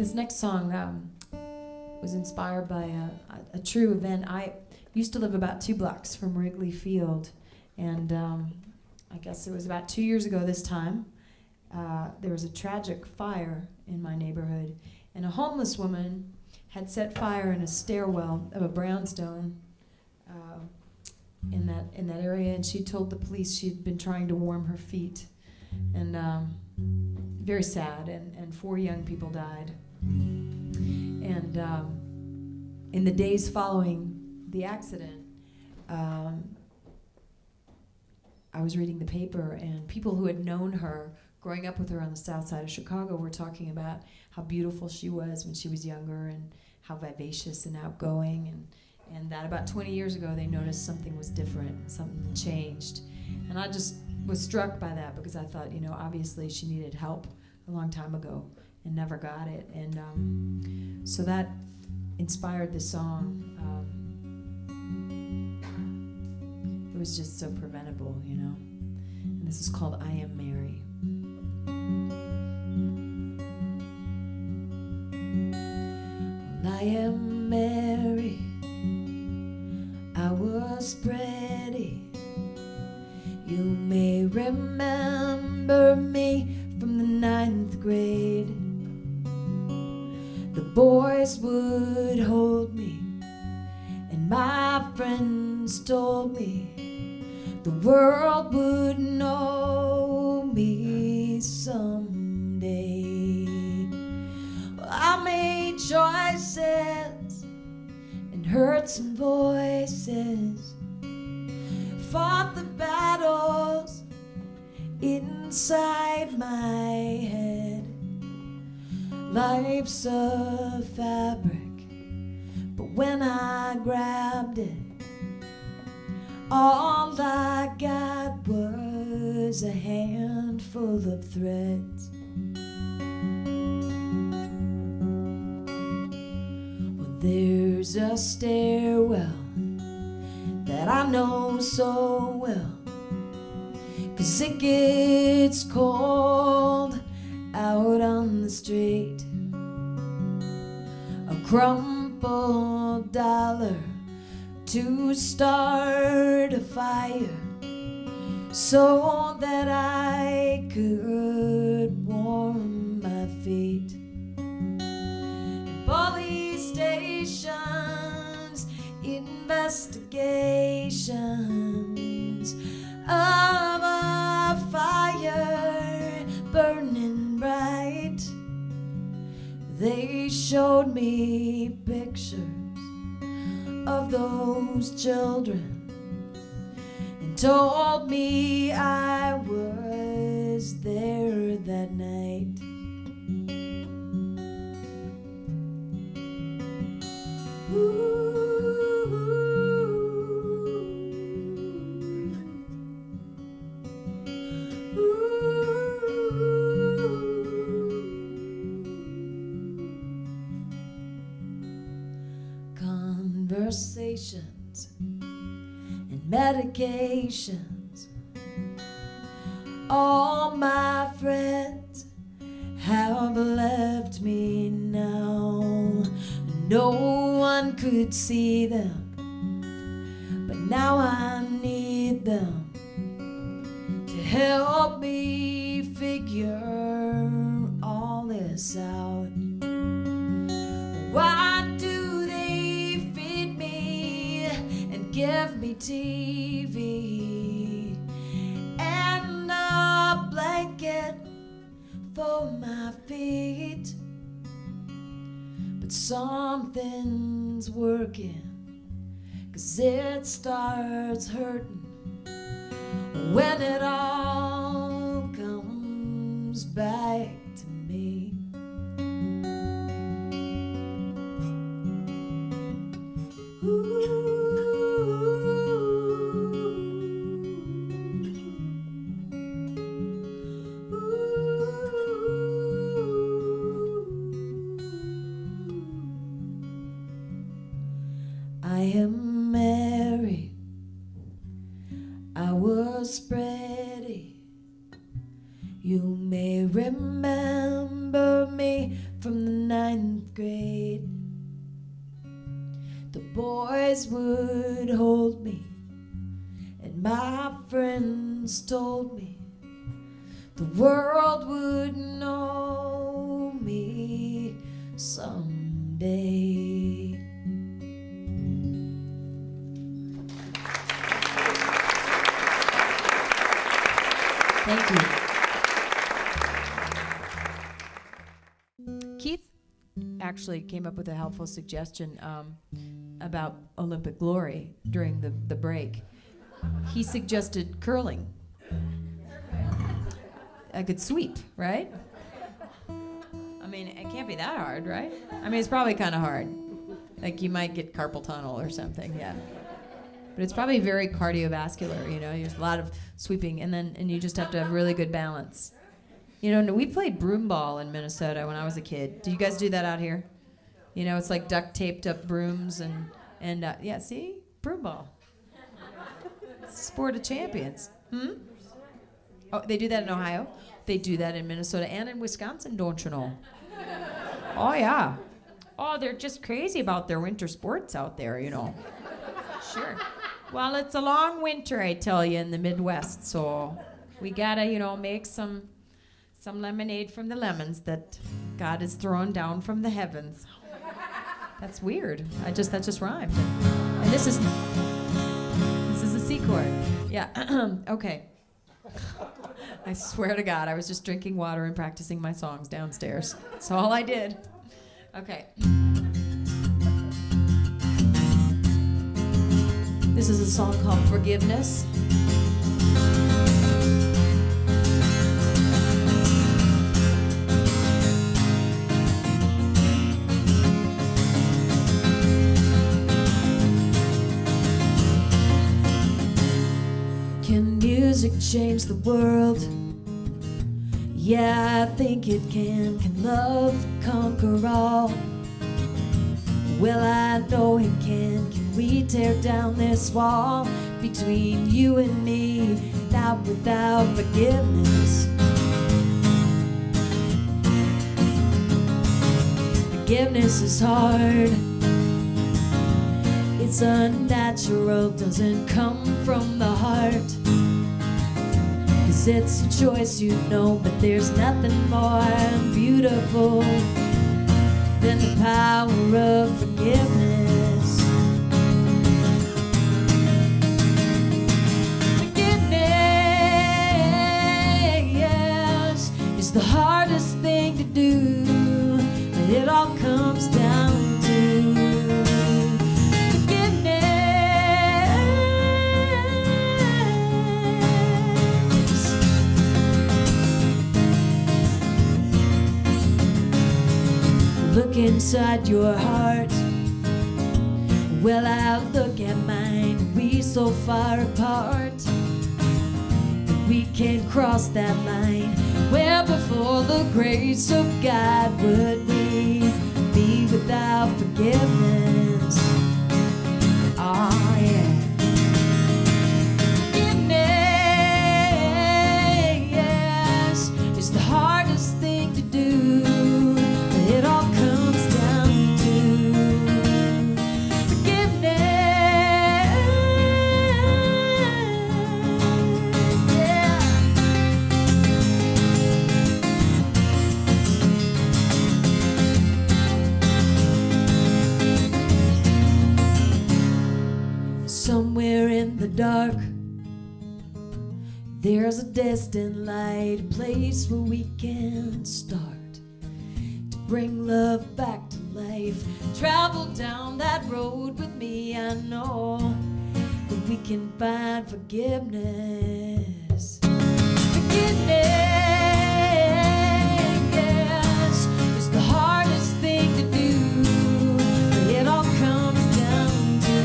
This next song was inspired by a true event. I used to live about 2 blocks from Wrigley Field, and I guess it was about 2 years ago this time. There was a tragic fire in my neighborhood, and a homeless woman had set fire in a stairwell of a brownstone in that area, and she told the police she'd been trying to warm her feet, and very sad, and 4 young people died. And in the days following the accident, I was reading the paper, and people who had known her growing up with her on the south side of Chicago were talking about how beautiful she was when she was younger, and how vivacious and outgoing, and that about 20 years ago they noticed something was different, something changed. And I just was struck by that, because I thought, obviously she needed help a long time ago and never got it. And so that inspired the song. It was just so preventable, And this is called I Am Mary. Well, I am Mary, I was pretty. You may remember me from the 9th grade. The boys would hold me, and my friends told me the world would know me someday. Well, I made choices and heard some voices, fought the battles inside my head. Life's a fabric, but when I grabbed it, all I got was a handful of threads. Well, there's a stairwell that I know so well, 'cause it gets cold out on the street. A crumpled dollar to start a fire, so that I could warm my feet. Police stations, investigations of a fire burning bright. They showed me pictures of those children and told me I was there that night. Conversations and medications. All my friends have left me now. No one could see them, but now I need them to help me figure all this out. Why do they feed me and give me TV and a blanket for my feet? But something's working, 'cause it starts hurting when it all comes back to me. I am Mary, I was pretty. You may remember me from the 9th grade. The boys would hold me, and my friends told me the world would know me someday. Thank you. Keith actually came up with a helpful suggestion about Olympic glory during the break. He suggested curling. I could sweep, right? I mean, it can't be that hard, right? I mean, it's probably kind of hard. Like, you might get carpal tunnel or something, yeah. But it's probably very cardiovascular, you know. There's a lot of sweeping, and you just have to have really good balance. You know, we played broom ball in Minnesota when I was a kid. Do you guys do that out here? You know, it's like duct taped up brooms and yeah, see? Broom ball. Sport of champions. Oh, they do that in Ohio? They do that in Minnesota and in Wisconsin, don't you know? Oh, yeah. Oh, they're just crazy about their winter sports out there, you know. Sure. Well, it's a long winter, I tell you, in the Midwest, so we gotta, you know, make some lemonade from the lemons that God has thrown down from the heavens. That's weird. That just rhymed. And this is a C chord. Yeah. Okay. I swear to God, I was just drinking water and practicing my songs downstairs. That's all I did. Okay. This is a song called Forgiveness. Can music change the world? Yeah, I think it can. Can love conquer all? Well, I know it can. Can we tear down this wall between you and me? Not without forgiveness. Forgiveness is hard. It's unnatural, doesn't come from the heart. 'Cause it's a choice, you know, but there's nothing more beautiful than the power of forgiveness. Forgiveness is the hardest thing to do, but it all comes down to look inside your heart. Well, I look at mine. We so far apart that we can't cross that line. Well, before the grace of God, would we be without forgiveness? Oh, yeah. Forgiveness is the hardest thing to do. It all comes down to forgiveness. Yeah. Somewhere in the dark, there's a destined light, a place where we can start. Bring love back to life. Travel down that road with me. I know that we can find forgiveness. Forgiveness is the hardest thing to do. It all comes down to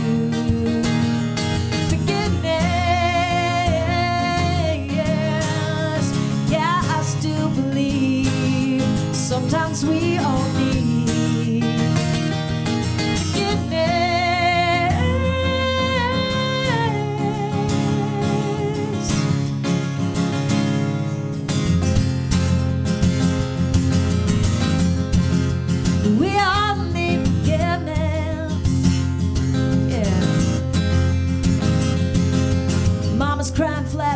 forgiveness. Yeah, I still believe sometimes we all need forgiveness.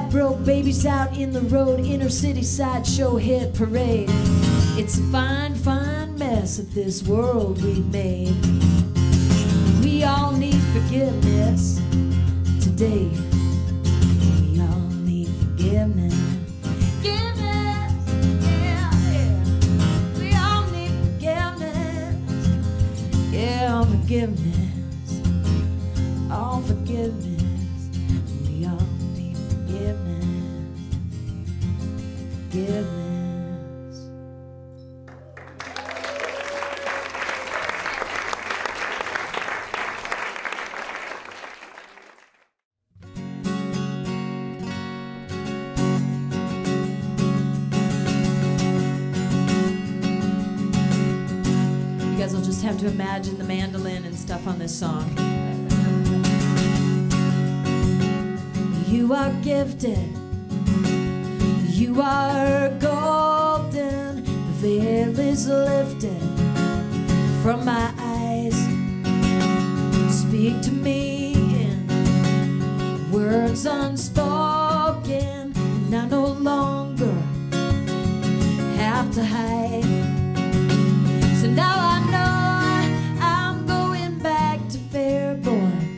Dad broke babies out in the road, inner city sideshow hit parade. It's a fine, fine mess of this world we've made. We all need forgiveness today. We all need forgiveness. Forgiveness, yeah, yeah. We all need forgiveness. Yeah, forgiveness. All forgiveness. We all need forgiveness. Forgiveness. You guys will just have to imagine the mandolin and stuff on this song. You are gifted. You are golden. The veil is lifted from my eyes. Speak to me in words unspoken, and I no longer have to hide. So now I know I'm going back to Fairborn,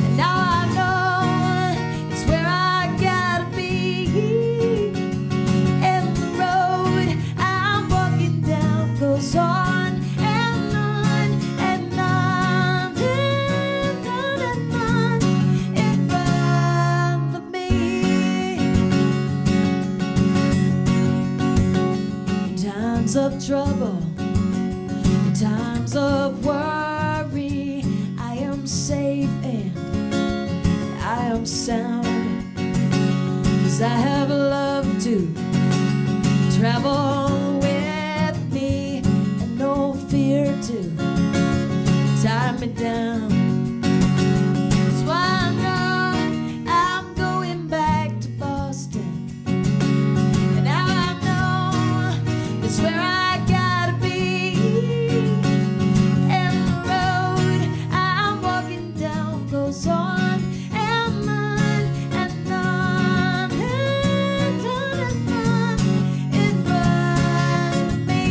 and now I know it's where I gotta be. And the road I'm walking down goes on and on and on and on and on in front of me. In times of trouble, in times of worry, I am safe and I am sound, 'cause I have love to travel with me and no fear to tie me down. That's why I know I'm going back to Boston, and now I know it's where I gotta be. And the road I'm walking down goes on and on and on and on and on in front of me.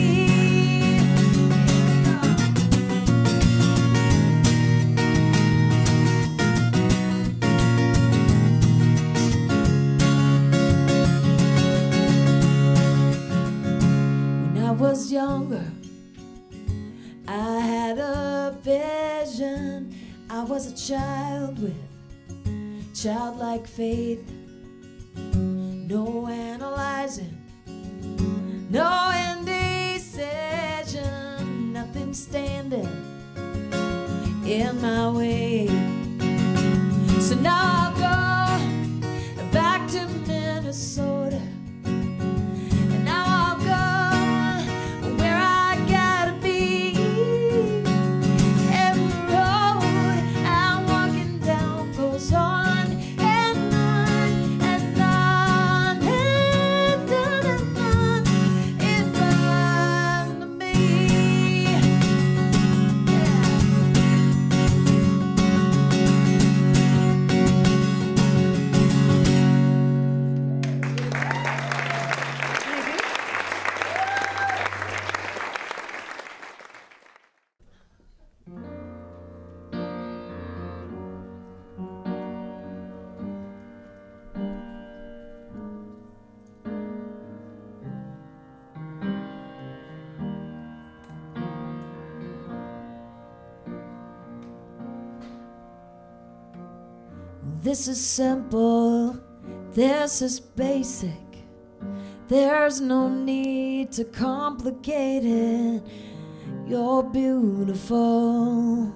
When I was younger, I had a vision. I was a child with childlike faith. No analyzing, no indecision, nothing standing in my way. So now I'll go back to Minnesota, and now I'll go where I gotta be. And the road I'm walking down goes on and on and on and on and on in front of me. This is simple, this is basic. There's no need to complicate it. You're beautiful,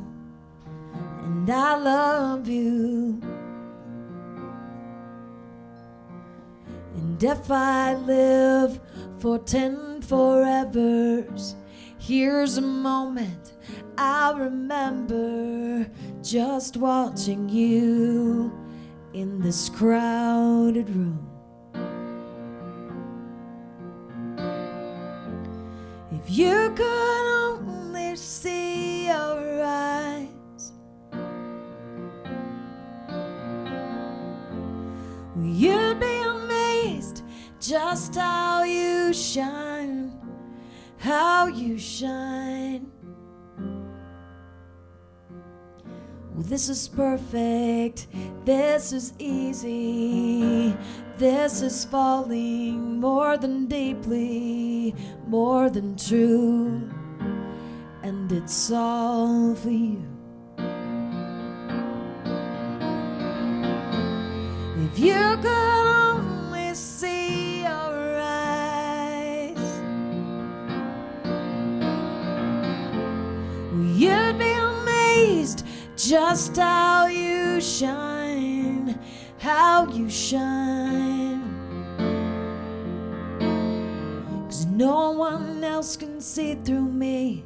and I love you. And if I live for 10 forevers, here's a moment I'll remember, just watching you in this crowded room. If you could only see your eyes, you just how you shine, how you shine. Well, this is perfect, this is easy, this is falling more than deeply, more than true, and it's all for you. If you could only see your eyes, you'd be amazed just how you shine, how you shine. 'Cause no one else can see through me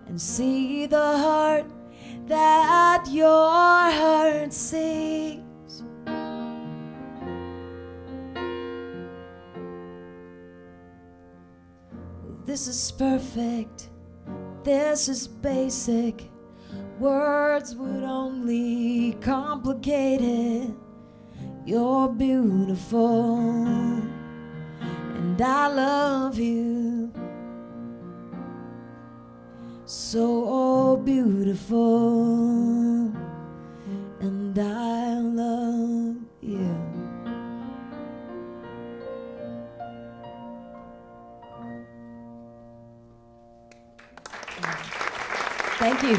and see the heart that your heart sees. This is perfect, this is basic. Words would only complicate it. You're beautiful, and I love you. So beautiful, and I love you. Thank you.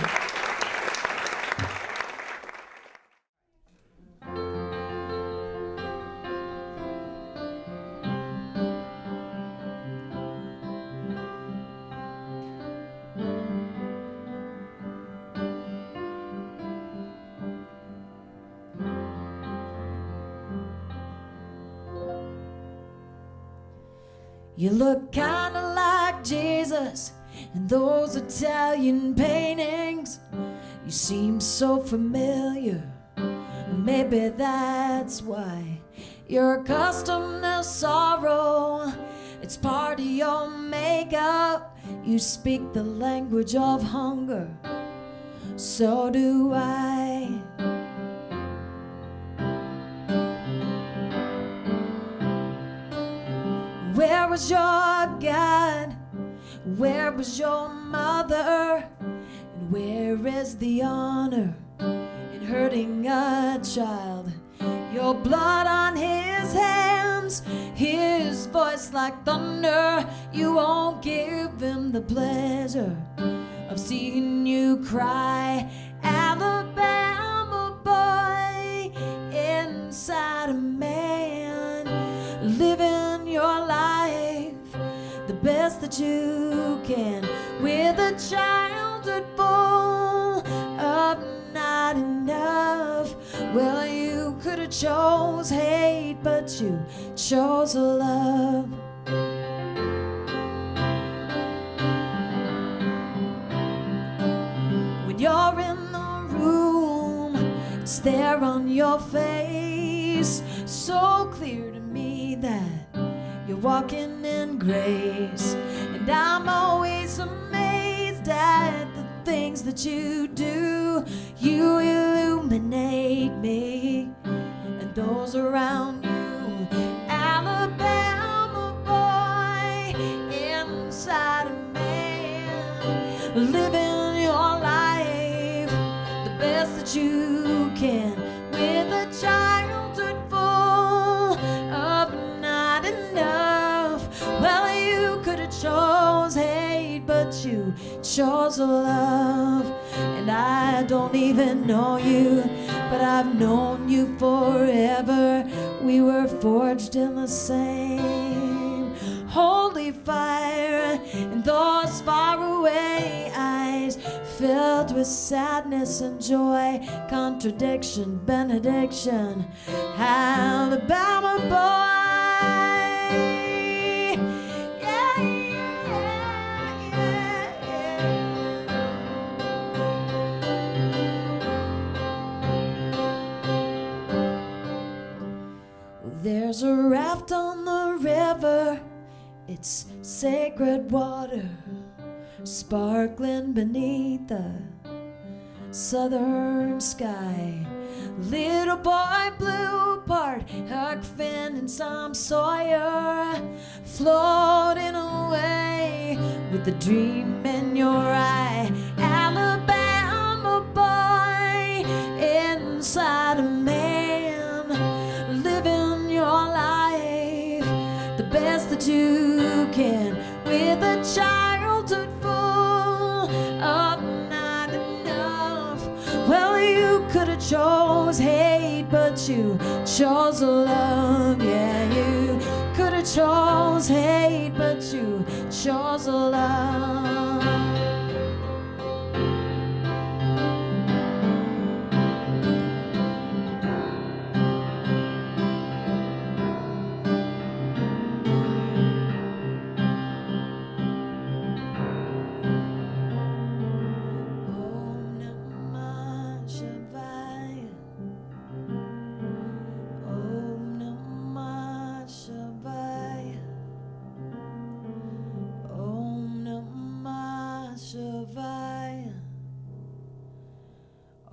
You look kinda like Jesus in those Italian paintings. You seem so familiar. Maybe that's why you're accustomed to sorrow. It's part of your makeup. You speak the language of hunger. So do I. Where was your God? Where was your mother? And where is the honor in hurting a child? Your blood on his hands, his voice like thunder. You won't give him the pleasure of seeing you cry. Alabama boy inside a man, living your life the best that you can, with a childhood full of not enough. Well, you could have chose hate, but you chose love. When you're in the room, it's there on your face, so clear to me that you're walking in grace. And I'm always amazed at the things that you do. You illuminate me and those around you. Alabama boy inside a man, living your life the best that you can, with a childhood full of not enough. Well, you could have chose hate, but you chose love. And I don't even know you, but I've known you forever. We were forged in the same holy fire, and those faraway eyes filled with sadness and joy, contradiction, benediction. Alabama boy. Yeah, yeah, yeah, yeah. There's a raft on the river. It's sacred water, sparkling beneath the southern sky. Little boy blue part, Huck Finn and Tom Sawyer, floating away with the dream in your eye. Alabama boy, inside a man, living your life the best that you can, with a childhood full of not enough. Well, you could have chose hate, but you chose love. Yeah, you could have chose hate, but you chose love.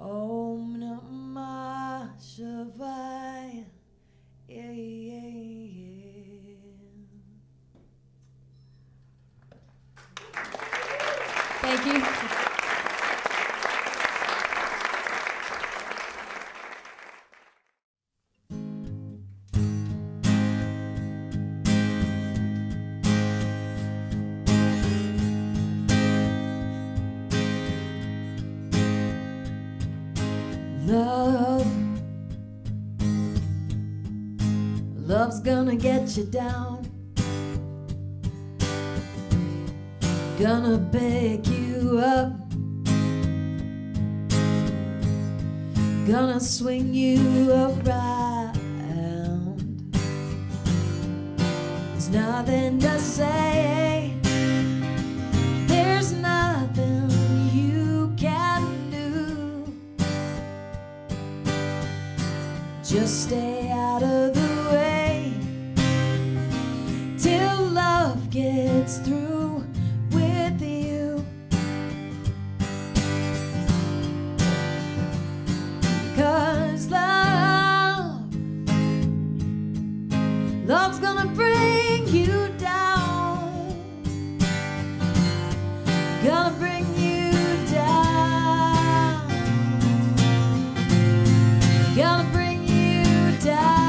Om Namah Shivaya. Yeah, yeah, yeah. Thank you. Love, love's gonna get you down, gonna pick you up, gonna swing you around. There's nothing to say, there's nothing you can do. Just stay out of the way till love gets through with you. 'Cause love's gonna bring you down, gonna bring you down, gonna bring you down.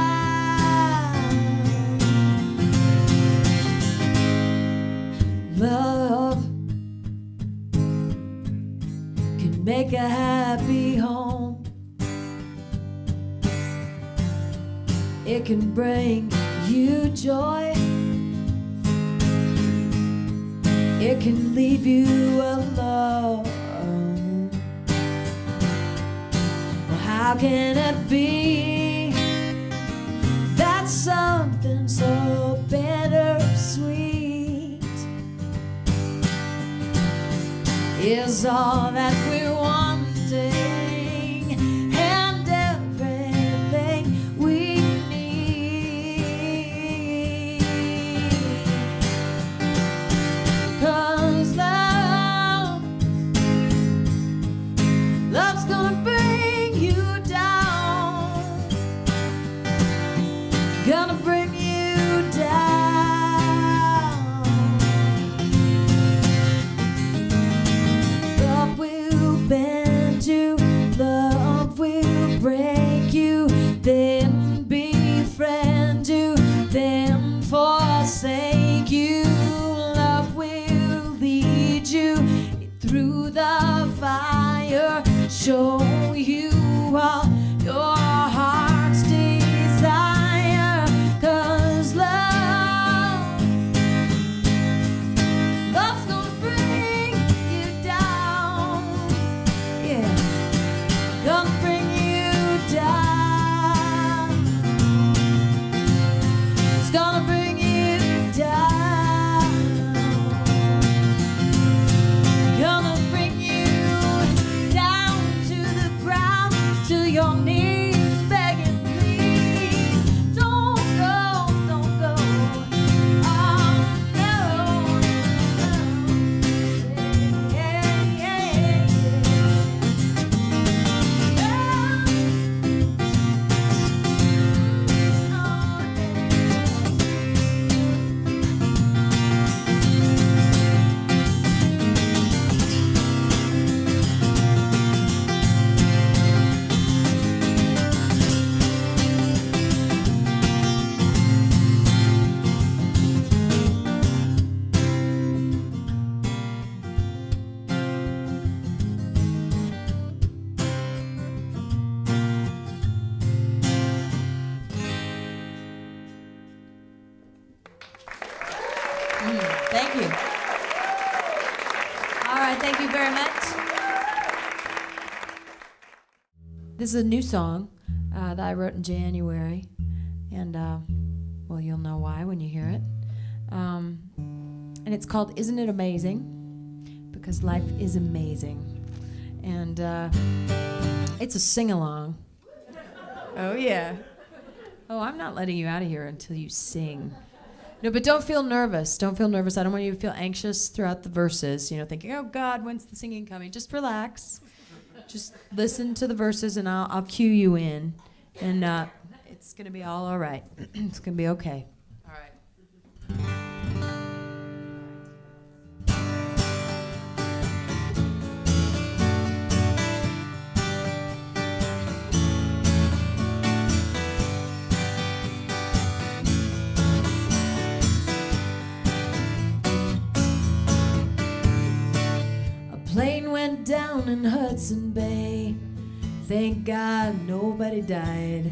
Love can make a happy home, it can bring you joy, it can leave you alone. Well, how can it be that something so bittersweet is all that we're wanting, and everything we need? 'Cause love's gonna bring you down, gonna bring you down. Love will bend you, love will break you, then befriend you, then forsake you. Love will lead you through the fire, show you all your heart's desire. 'Cause love's gonna bring you down, yeah, gonna bring you down, it's gonna bring you down, gonna bring you down to the This is a new song that I wrote in January, and well, you'll know why when you hear it. And it's called "Isn't It Amazing?" Because life is amazing, and it's a sing-along. Oh yeah. Oh, I'm not letting you out of here until you sing. No, but don't feel nervous. Don't feel nervous. I don't want you to feel anxious throughout the verses, thinking, oh, God, when's the singing coming? Just relax. Just listen to the verses, and I'll cue you in. And it's going to be all right. It's going to be okay. All right. Plane went down in Hudson Bay. Thank God nobody died.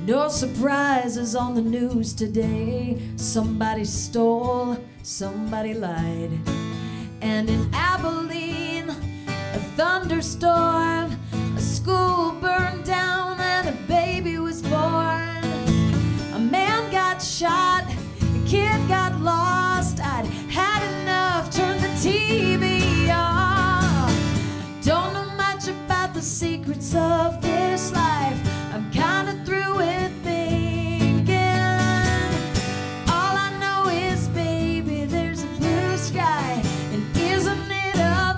No surprises on the news today. Somebody stole, somebody lied. And in Abilene, a thunderstorm, a school burned down and a baby was born. A man got shot, a kid got lost. I'd had enough, turned the TV off. Don't know much about the secrets of this life. I'm kinda through with thinking. All I know is, baby, there's a blue sky, and isn't it amazing?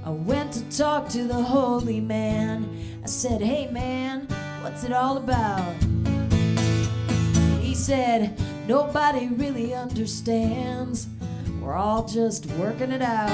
I went to talk to the holy man. I said, hey man, what's it all about? He said, nobody really understands. We're all just working it out.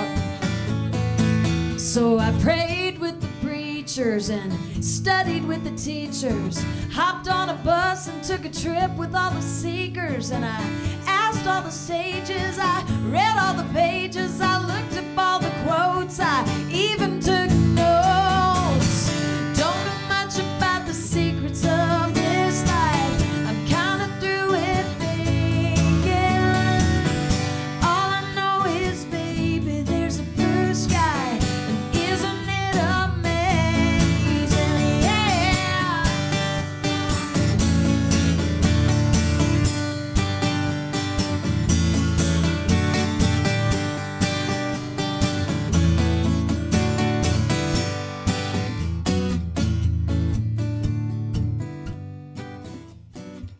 So I prayed with the preachers and studied with the teachers. Hopped on a bus and took a trip with all the seekers. And I asked all the sages, I read all the pages, I looked up all the quotes, I even took notes. Don't know much about the secrets of this life. I'm kinda through with thinking. All I know is, baby, there's a blue sky, and isn't it amazing? Yeah.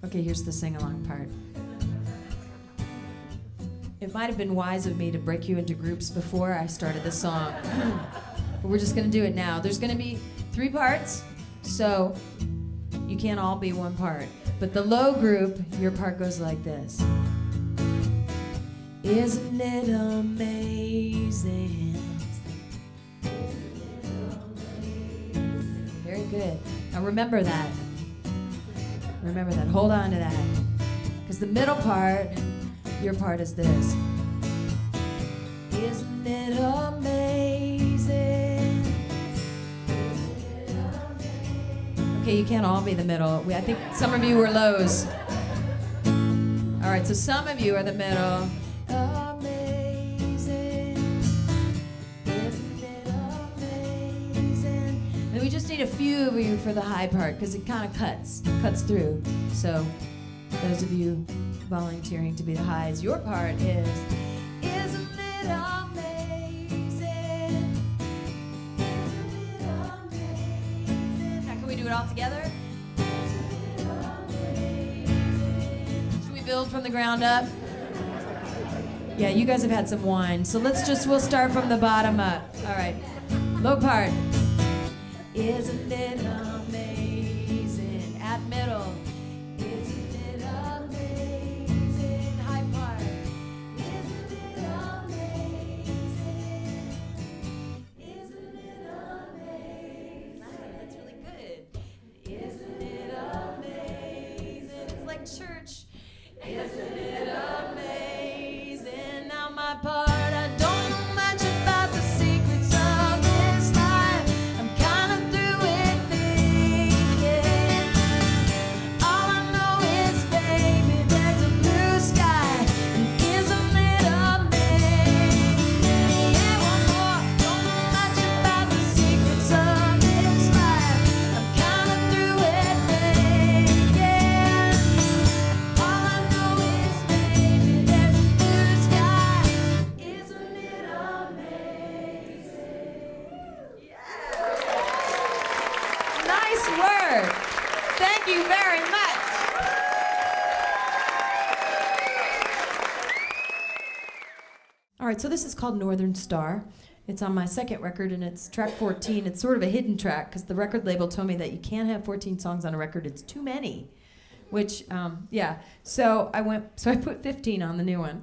Okay, here's the sing-along part. It might have been wise of me to break you into groups before I started the song, but we're just gonna do it now. There's gonna be 3 parts, so you can't all be one part. But the low group, your part goes like this. Isn't it amazing? Very good. Now remember that. Remember that. Hold on to that. Because the middle part, your part is this. Isn't it amazing? Okay, you can't all be the middle. I think some of you were lows. All right, so some of you are the middle. Amazing. Isn't it amazing? And we just need a few of you for the high part because it kind of cuts through. So those of you volunteering to be the highs, your part is, Isn't it amazing? Isn't it amazing? now can we do it all together? Should we build from the ground up? Yeah, you guys have had some wine, so we'll start from the bottom up. All right, low part. Isn't it amazing? At middle. Isn't it amazing? High part. Isn't it amazing? Isn't it amazing? That's really good. Isn't it amazing? It's like church. Isn't it amazing? Now my part, I don't know much about the secrets of this life. I'm kinda through with thinking. All I know Lord. Thank you very much. All right, so this is called Northern Star. It's on my second record, and it's track 14. It's sort of a hidden track because the record label told me that you can't have 14 songs on a record. It's too many. Which, yeah. So I put 15 on the new one.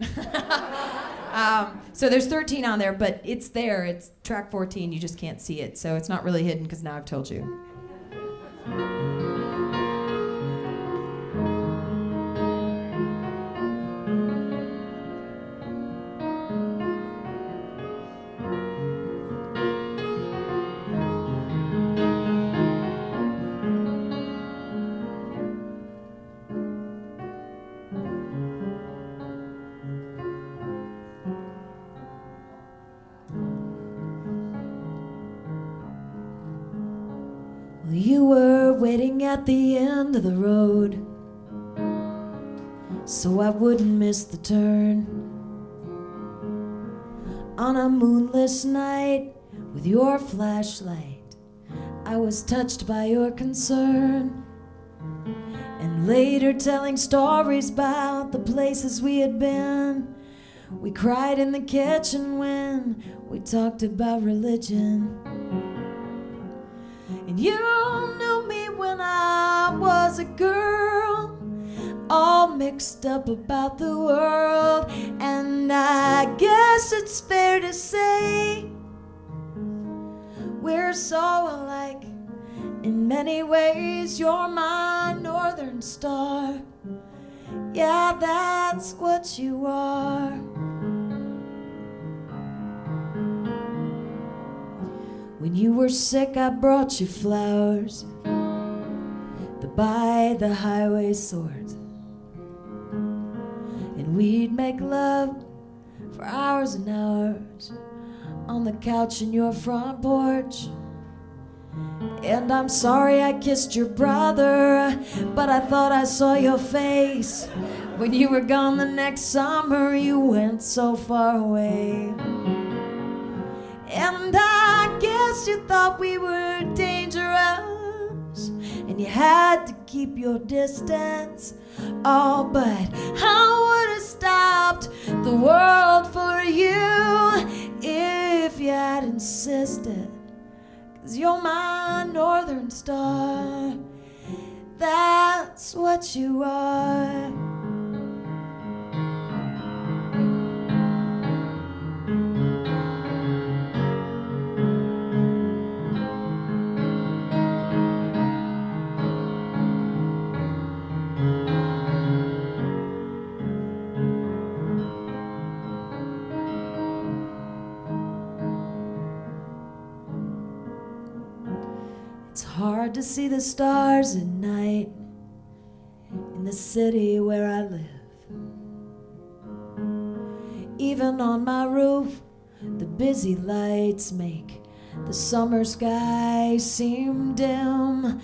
So there's 13 on there, but it's there. It's track 14. You just can't see it. So it's not really hidden because now I've told you. You were waiting at the end of the road, so I wouldn't miss the turn. On a moonless night with your flashlight, I was touched by your concern. And later telling stories about the places we had been, we cried in the kitchen when we talked about religion. And you knew me when I was a girl, all mixed up about the world. And I guess it's fair to say we're so alike in many ways. You're my northern star, yeah, that's what you are. When you were sick, I brought you flowers that by the highway soared, and we'd make love for hours and hours on the couch in your front porch. And I'm sorry I kissed your brother, but I thought I saw your face when you were gone the next summer. You went so far away. And I guess you thought we were dangerous, and you had to keep your distance. Oh, but I would have stopped the world for you if you had insisted. 'Cause you're my northern star, that's what you are. It's hard to see the stars at night in the city where I live. Even on my roof, the busy lights make the summer sky seem dim.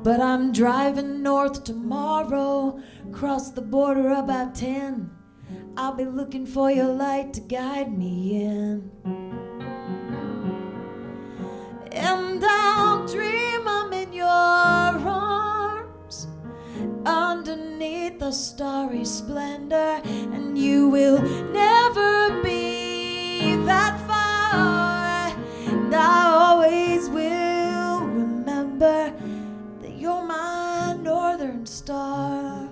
But I'm driving north tomorrow, cross the border about 10. I'll be looking for your light to guide me in. And I'll dream I'm in your arms underneath the starry splendor, and you will never be that far. And I always will remember that you're my northern star.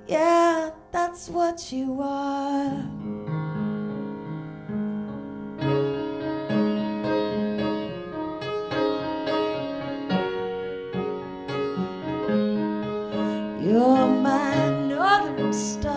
Yeah, that's what you are. You're my northern star.